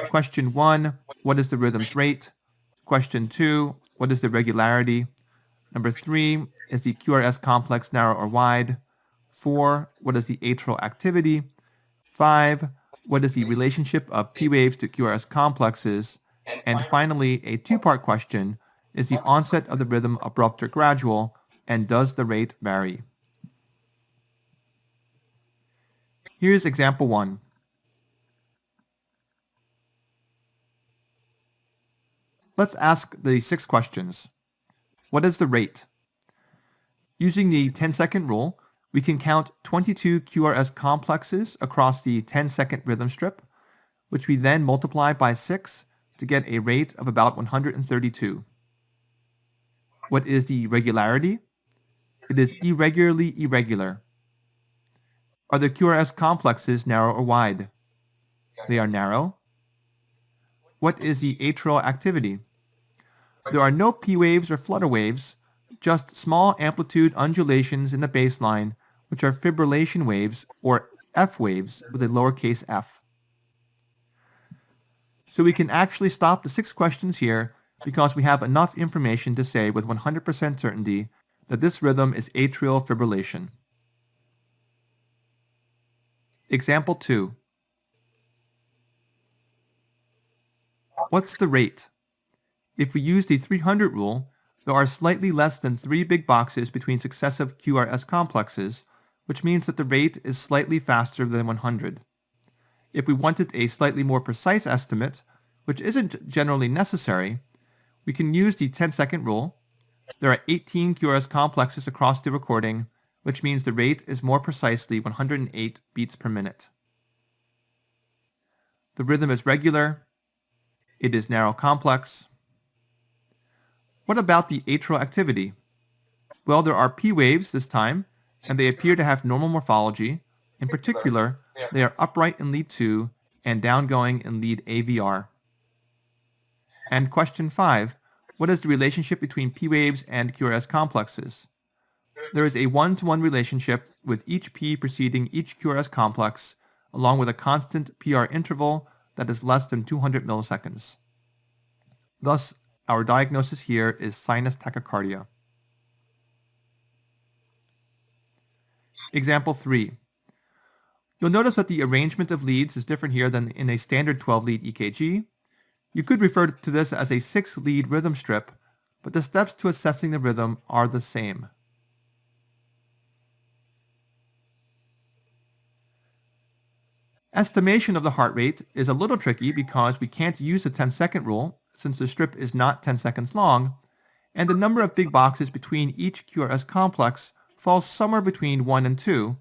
Speaker 4: Question 1, what is the rhythm's rate? Question 2, what is the regularity? Number 3, is the QRS complex narrow or wide? 4, what is the atrial activity? 5, what is the relationship of P waves to QRS complexes? And finally, a 2-part question, is the onset of the rhythm abrupt or gradual, and does the rate vary? Here's example 1. Let's ask the 6 questions. What is the rate? Using the 10-second rule, we can count 22 QRS complexes across the 10-second rhythm strip, which we then multiply by 6 to get a rate of about 132. What is the regularity? It is irregularly irregular. Are the QRS complexes narrow or wide? They are narrow. what is the atrial activity? There are no P waves or flutter waves, just small amplitude undulations in the baseline, which are fibrillation waves or F waves with a lowercase f. So we can actually stop the 6 questions here because we have enough information to say with 100% certainty that this rhythm is atrial fibrillation. Example 2. What's the rate? If we use the 300 rule, there are slightly less than 3 big boxes between successive QRS complexes, which means that the rate is slightly faster than 100. If we wanted a slightly more precise estimate, which isn't generally necessary, we can use the 10-second rule. There are 18 QRS complexes across the recording, which means the rate is more precisely 108 beats per minute. The rhythm is regular. It is narrow complex. What about the atrial activity? Well, there are P waves this time, and they appear to have normal morphology. In particular, they are upright in lead 2 and downgoing in lead AVR. And question 5, what is the relationship between P waves and QRS complexes? There is a 1-to-1 relationship with each P preceding each QRS complex, along with a constant PR interval that is less than 200 milliseconds. Thus, our diagnosis here is sinus tachycardia. Example 3. You'll notice that the arrangement of leads is different here than in a standard 12-lead EKG. You could refer to this as a 6-lead rhythm strip, but the steps to assessing the rhythm are the same. Estimation of the heart rate is a little tricky because we can't use the 10-second rule since the strip is not 10 seconds long, and the number of big boxes between each QRS complex falls somewhere between 1 and 2,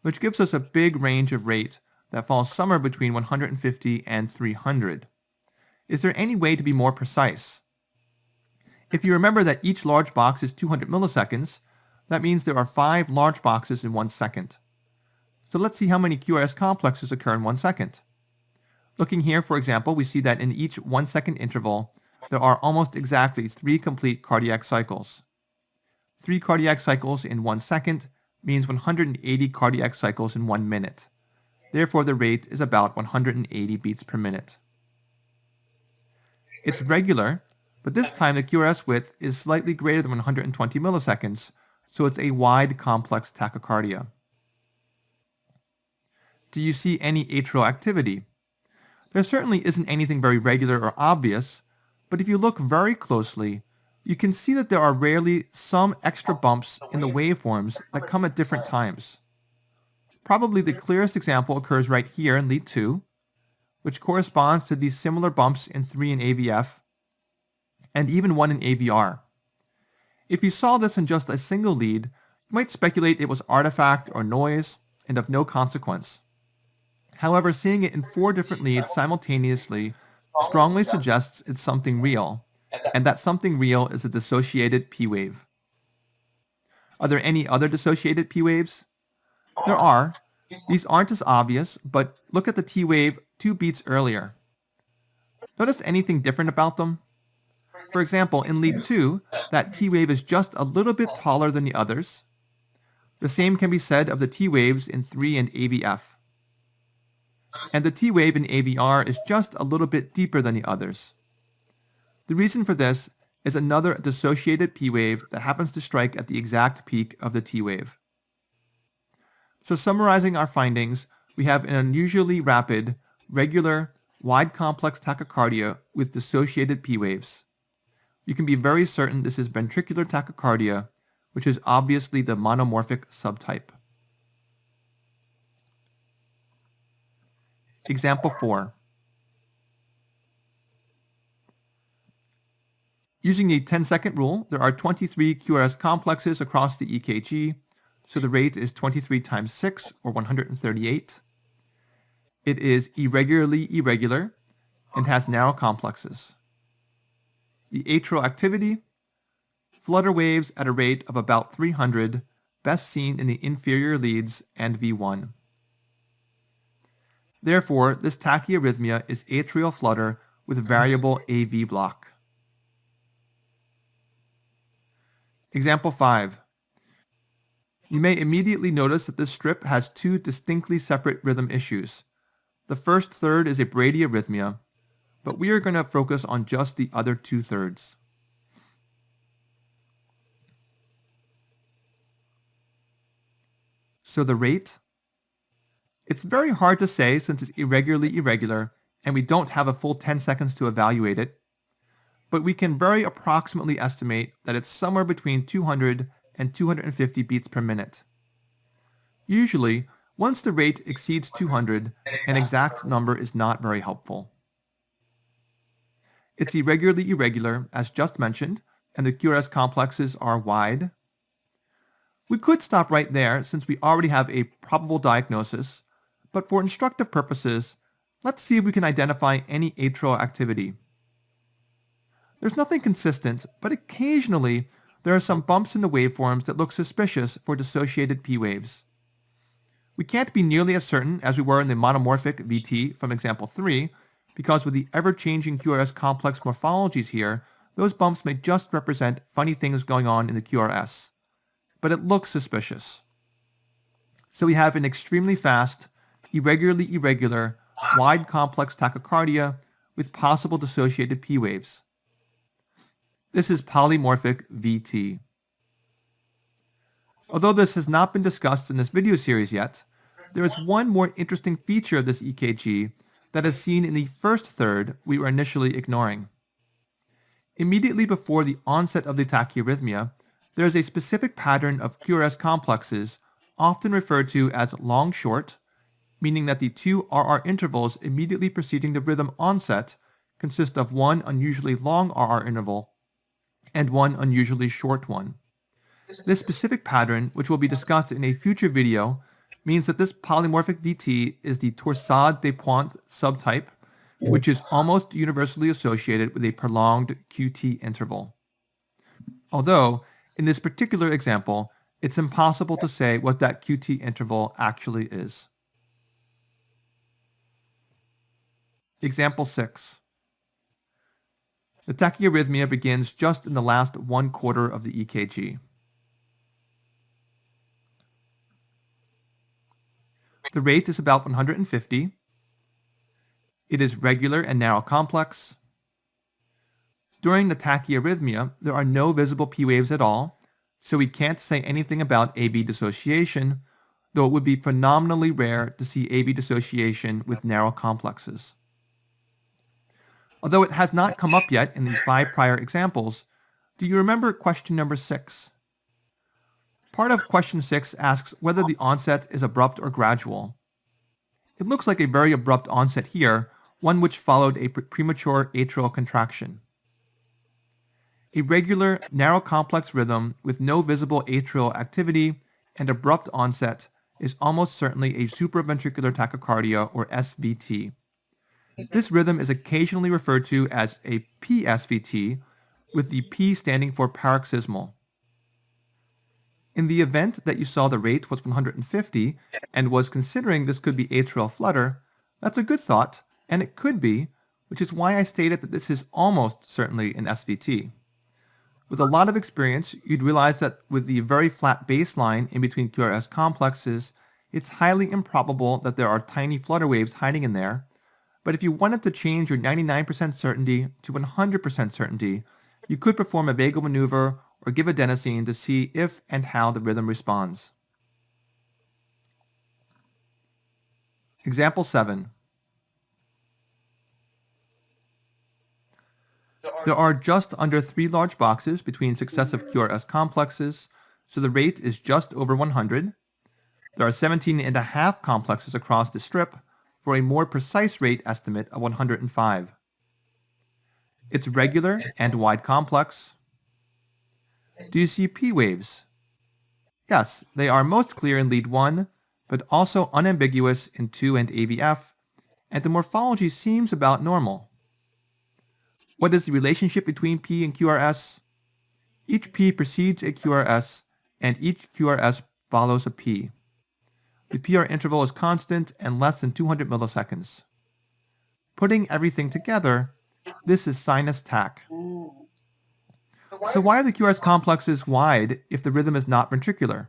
Speaker 4: which gives us a big range of rate that falls somewhere between 150 and 300. Is there any way to be more precise? If you remember that each large box is 200 milliseconds, that means there are 5 large boxes in 1 second. So let's see how many QRS complexes occur in 1 second. Looking here, for example, we see that in each 1 second interval, there are almost exactly 3 complete cardiac cycles. 3 cardiac cycles in 1 second means 180 cardiac cycles in 1 minute. Therefore, the rate is about 180 beats per minute. It's regular, but this time the QRS width is slightly greater than 120 milliseconds, so it's a wide complex tachycardia. Do you see any atrial activity? There certainly isn't anything very regular or obvious, but if you look very closely, you can see that there are rarely some extra bumps in the waveforms that come at different times. Probably the clearest example occurs right here in lead 2, which corresponds to these similar bumps in 3 in AVF, and even 1 in AVR. If you saw this in just a single lead, you might speculate it was artifact or noise, and of no consequence. However, seeing it in 4 different leads simultaneously strongly suggests it's something real, and that something real is a dissociated P wave. Are there any other dissociated P waves? There are. These aren't as obvious, but look at the T wave 2 beats earlier. Notice anything different about them? For example, in lead 2, that T wave is just a little bit taller than the others. The same can be said of the T waves in 3 and AVF. And the T wave in AVR is just a little bit deeper than the others. The reason for this is another dissociated P wave that happens to strike at the exact peak of the T wave. So summarizing our findings, we have an unusually rapid, regular, wide complex tachycardia with dissociated P waves. You can be very certain this is ventricular tachycardia, which is obviously the monomorphic subtype. Example 4. Using the 10-second rule, there are 23 QRS complexes across the EKG, so the rate is 23 times 6, or 138. It is irregularly irregular and has narrow complexes. The atrial activity, flutter waves at a rate of about 300, best seen in the inferior leads and V1. Therefore, this tachyarrhythmia is atrial flutter with variable AV block. Example 5. You may immediately notice that this strip has two distinctly separate rhythm issues. The first third is a bradyarrhythmia, but we are going to focus on just the other 2/3. So the rate? It's very hard to say since it's irregularly irregular and we don't have a full 10 seconds to evaluate it, but we can very approximately estimate that it's somewhere between 200 and 250 beats per minute. Usually, once the rate exceeds 200, an exact number is not very helpful. It's irregularly irregular, as just mentioned, and the QRS complexes are wide. We could stop right there since we already have a probable diagnosis, but for instructive purposes, let's see if we can identify any atrial activity. There's nothing consistent, but occasionally there are some bumps in the waveforms that look suspicious for dissociated P waves. We can't be nearly as certain as we were in the monomorphic VT from example 3, because with the ever-changing QRS complex morphologies here, those bumps may just represent funny things going on in the QRS. But it looks suspicious. So we have an extremely fast, irregularly irregular, wide complex tachycardia with possible dissociated P waves. This is polymorphic VT. Although this has not been discussed in this video series yet, there is one more interesting feature of this EKG that is seen in the first third we were initially ignoring. Immediately before the onset of the tachyarrhythmia, there is a specific pattern of QRS complexes, often referred to as long-short, meaning that the two RR intervals immediately preceding the rhythm onset consist of one unusually long RR interval and one unusually short one. This specific pattern, which will be discussed in a future video, means that this polymorphic VT is the torsade de pointe subtype, which is almost universally associated with a prolonged QT interval. Although, in this particular example, it's impossible to say what that QT interval actually is. Example 6. The tachyarrhythmia begins just in the last 1/4 of the EKG. The rate is about 150. It is regular and narrow complex. During the tachyarrhythmia, there are no visible P waves at all, so we can't say anything about AV dissociation, though it would be phenomenally rare to see AV dissociation with narrow complexes. Although it has not come up yet in the 5 prior examples, do you remember question number 6? Part of question 6 asks whether the onset is abrupt or gradual. It looks like a very abrupt onset here, one which followed a premature atrial contraction. A regular, narrow complex rhythm with no visible atrial activity and abrupt onset is almost certainly a supraventricular tachycardia, or SVT. This rhythm is occasionally referred to as a PSVT, with the P standing for paroxysmal. In the event that you saw the rate was 150 and was considering this could be atrial flutter, that's a good thought, and it could be, which is why I stated that this is almost certainly an SVT. With a lot of experience, you'd realize that with the very flat baseline in between QRS complexes, it's highly improbable that there are tiny flutter waves hiding in there. But if you wanted to change your 99% certainty to 100% certainty, you could perform a vagal maneuver or give adenosine to see if and how the rhythm responds. Example 7. There are just under 3 large boxes between successive QRS complexes, so the rate is just over 100. There are 17.5 complexes across the strip, for a more precise rate estimate of 105. It's regular and wide complex. Do you see P waves? Yes, they are most clear in lead 1, but also unambiguous in 2 and AVF, and the morphology seems about normal. What is the relationship between P and QRS? Each P precedes a QRS, and each QRS follows a P. The PR interval is constant and less than 200 milliseconds. Putting everything together, This is sinus tach.
Speaker 1: Mm.
Speaker 4: So why are the QRS complexes wide if the rhythm is not ventricular?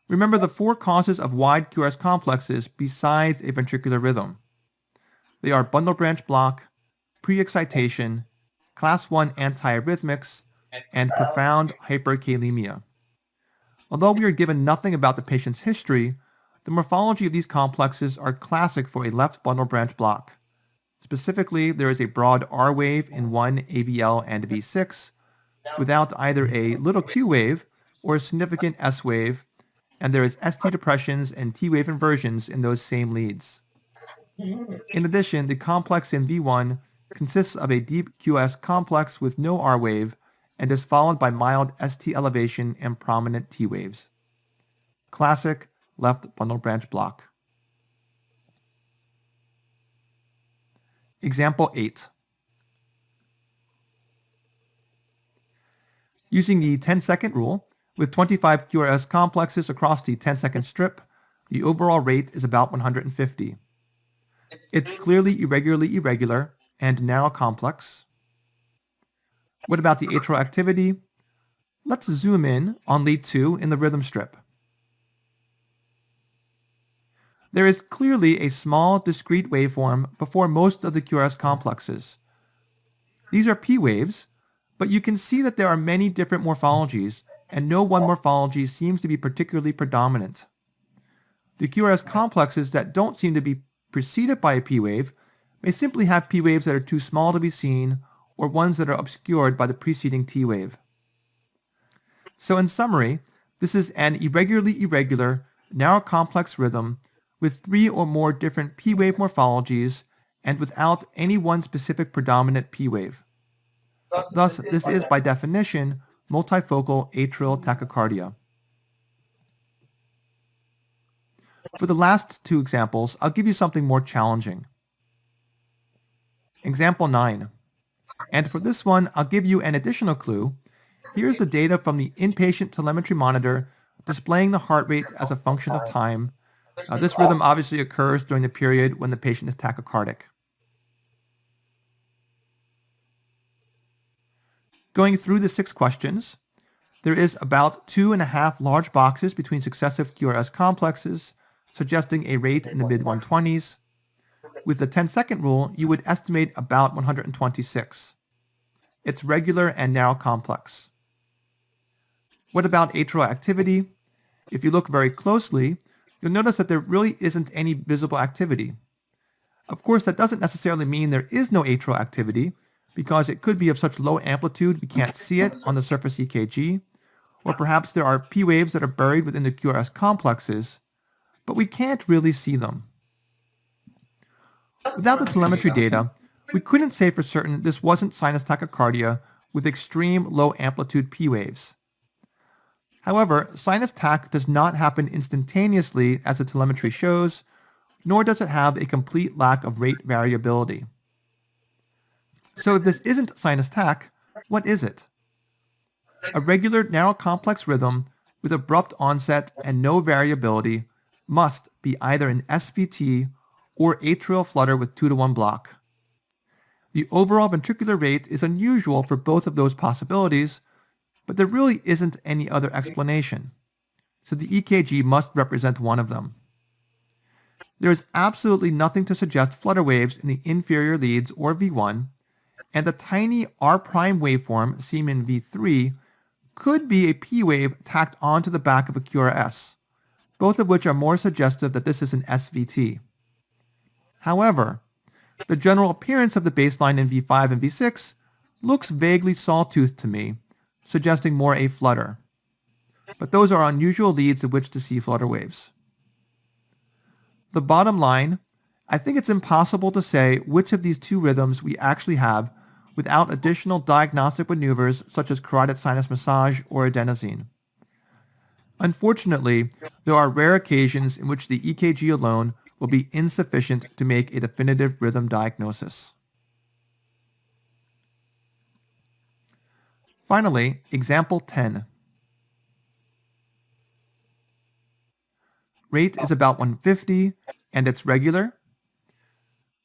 Speaker 4: Remember the 4 causes of wide QRS complexes besides a ventricular rhythm. They are bundle branch block, pre-excitation, class 1 antiarrhythmics, and profound hyperkalemia. Although we are given nothing about the patient's history, the morphology of these complexes are classic for a left bundle branch block. Specifically, there is a broad R wave in one AVL and V6, without either a little Q wave or a significant S wave, and there is ST depressions and T wave inversions in those same leads. In addition, the complex in V1 consists of a deep QS complex with no R wave and is followed by mild ST elevation and prominent T waves. Classic left bundle branch block. Example 8. Using the 10-second rule, with 25 QRS complexes across the 10-second strip, the overall rate is about 150. It's clearly irregularly irregular and narrow complex. What about the atrial activity? Let's zoom in on lead 2 in the rhythm strip. There is clearly a small discrete waveform before most of the QRS complexes. These are P waves, but you can see that there are many different morphologies, and no one morphology seems to be particularly predominant. The QRS complexes that don't seem to be preceded by a P wave may simply have P waves that are too small to be seen, or ones that are obscured by the preceding T wave. So in summary, this is an irregularly irregular, narrow complex rhythm with 3 or more different P wave morphologies and without any one specific predominant P wave. Thus, this is by definition multifocal atrial tachycardia. For the last 2 examples, I'll give you something more challenging. Example 9. And for this one, I'll give you an additional clue. Here's the data from the inpatient telemetry monitor displaying the heart rate as a function of time. This rhythm obviously occurs during the period when the patient is tachycardic. Going through the 6 questions, there is about 2.5 large boxes between successive QRS complexes, suggesting a rate in the mid-120s. With the 10-second rule, you would estimate about 126. It's regular and narrow complex. What about atrial activity? If you look very closely, you'll notice that there really isn't any visible activity. Of course, that doesn't necessarily mean there is no atrial activity, because it could be of such low amplitude we can't see it on the surface EKG, or perhaps there are P waves that are buried within the QRS complexes, but we can't really see them. Without the telemetry data, we couldn't say for certain this wasn't sinus tachycardia with extreme low amplitude P waves. However, sinus tach does not happen instantaneously as the telemetry shows, nor does it have a complete lack of rate variability. So if this isn't sinus tach, what is it? A regular narrow complex rhythm with abrupt onset and no variability must be either an SVT or atrial flutter with 2-to-1 block. The overall ventricular rate is unusual for both of those possibilities, but there really isn't any other explanation. So the EKG must represent one of them. There is absolutely nothing to suggest flutter waves in the inferior leads or V1, and the tiny R' waveform seen in V3 could be a P wave tacked onto the back of a QRS, both of which are more suggestive that this is an SVT. However, the general appearance of the baseline in V5 and V6 looks vaguely sawtoothed to me, suggesting more a flutter. But those are unusual leads in which to see flutter waves. The bottom line, I think it's impossible to say which of these 2 rhythms we actually have without additional diagnostic maneuvers such as carotid sinus massage or adenosine. Unfortunately, there are rare occasions in which the EKG alone will be insufficient to make a definitive rhythm diagnosis. Finally, example 10. Rate is about 150, and it's regular.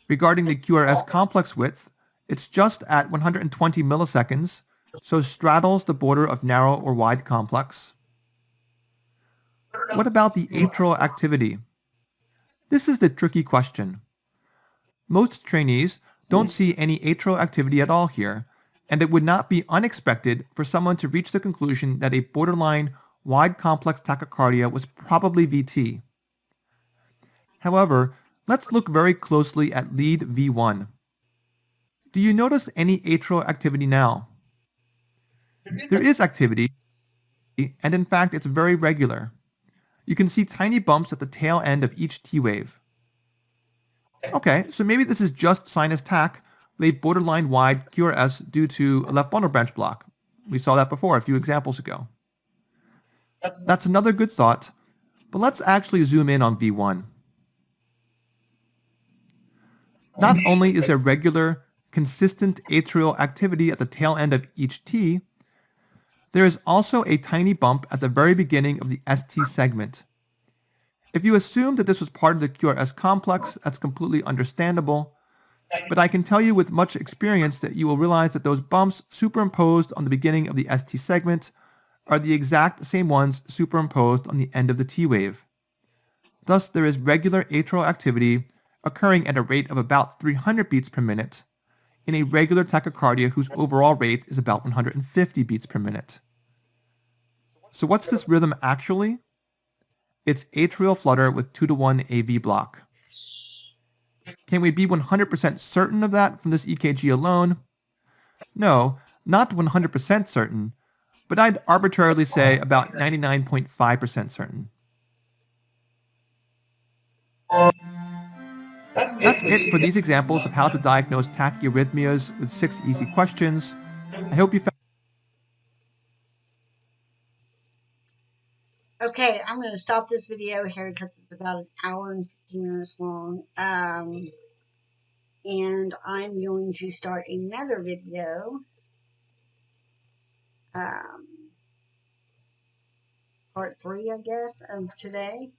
Speaker 4: Regarding the QRS complex width, It's just at 120 milliseconds, so straddles the border of narrow or wide complex. What about the atrial activity? This is the tricky question. Most trainees don't see any atrial activity at all here, and it would not be unexpected for someone to reach the conclusion that a borderline wide complex tachycardia was probably VT. However, let's look very closely at lead V1. Do you notice any atrial activity now? There is activity, and in fact it's very regular. You can see tiny bumps at the tail end of each T wave. Okay, so maybe this is just sinus tach with a borderline wide QRS due to a left bundle branch block. We saw that before a few examples ago. That's another good thought, but let's actually zoom in on V1. Not only is there regular, consistent atrial activity at the tail end of each T, there is also a tiny bump at the very beginning of the ST segment. If you assume that this was part of the QRS complex, that's completely understandable, but I can tell you with much experience that you will realize that those bumps superimposed on the beginning of the ST segment are the exact same ones superimposed on the end of the T wave. Thus, there is regular atrial activity occurring at a rate of about 300 beats per minute in a regular tachycardia whose overall rate is about 150 beats per minute. So what's this rhythm actually? It's atrial flutter with 2-to-1 AV block. Can we be 100% certain of that from this EKG alone? No, not 100% certain, but I'd arbitrarily say about 99.5% certain. That's it for these examples of how to diagnose tachyarrhythmias with 6 easy questions. I hope you found.
Speaker 1: Okay, I'm going to stop this video here because it's about an hour and 15 minutes long. And I'm going to start another video. Part 3, I guess, of today.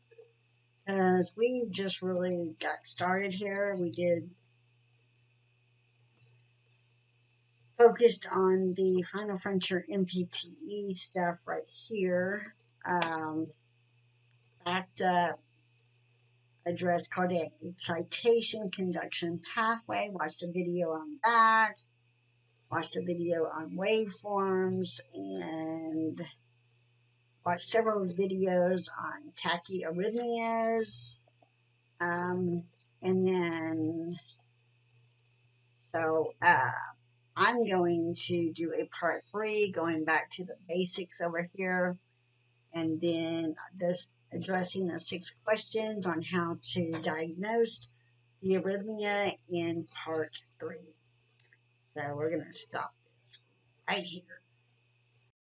Speaker 1: Because we just really got started here. We did focused on the Final Frontier NPTE stuff right here. Backed up, addressed cardiac excitation, conduction pathway, watched a video on that, watched a video on waveforms, and watched several videos on tachyarrhythmias. And then, so, I'm going to do a part 3, going back to the basics over here, and then this addressing the 6 questions on how to diagnose the arrhythmia in part 3. So we're going to stop right here.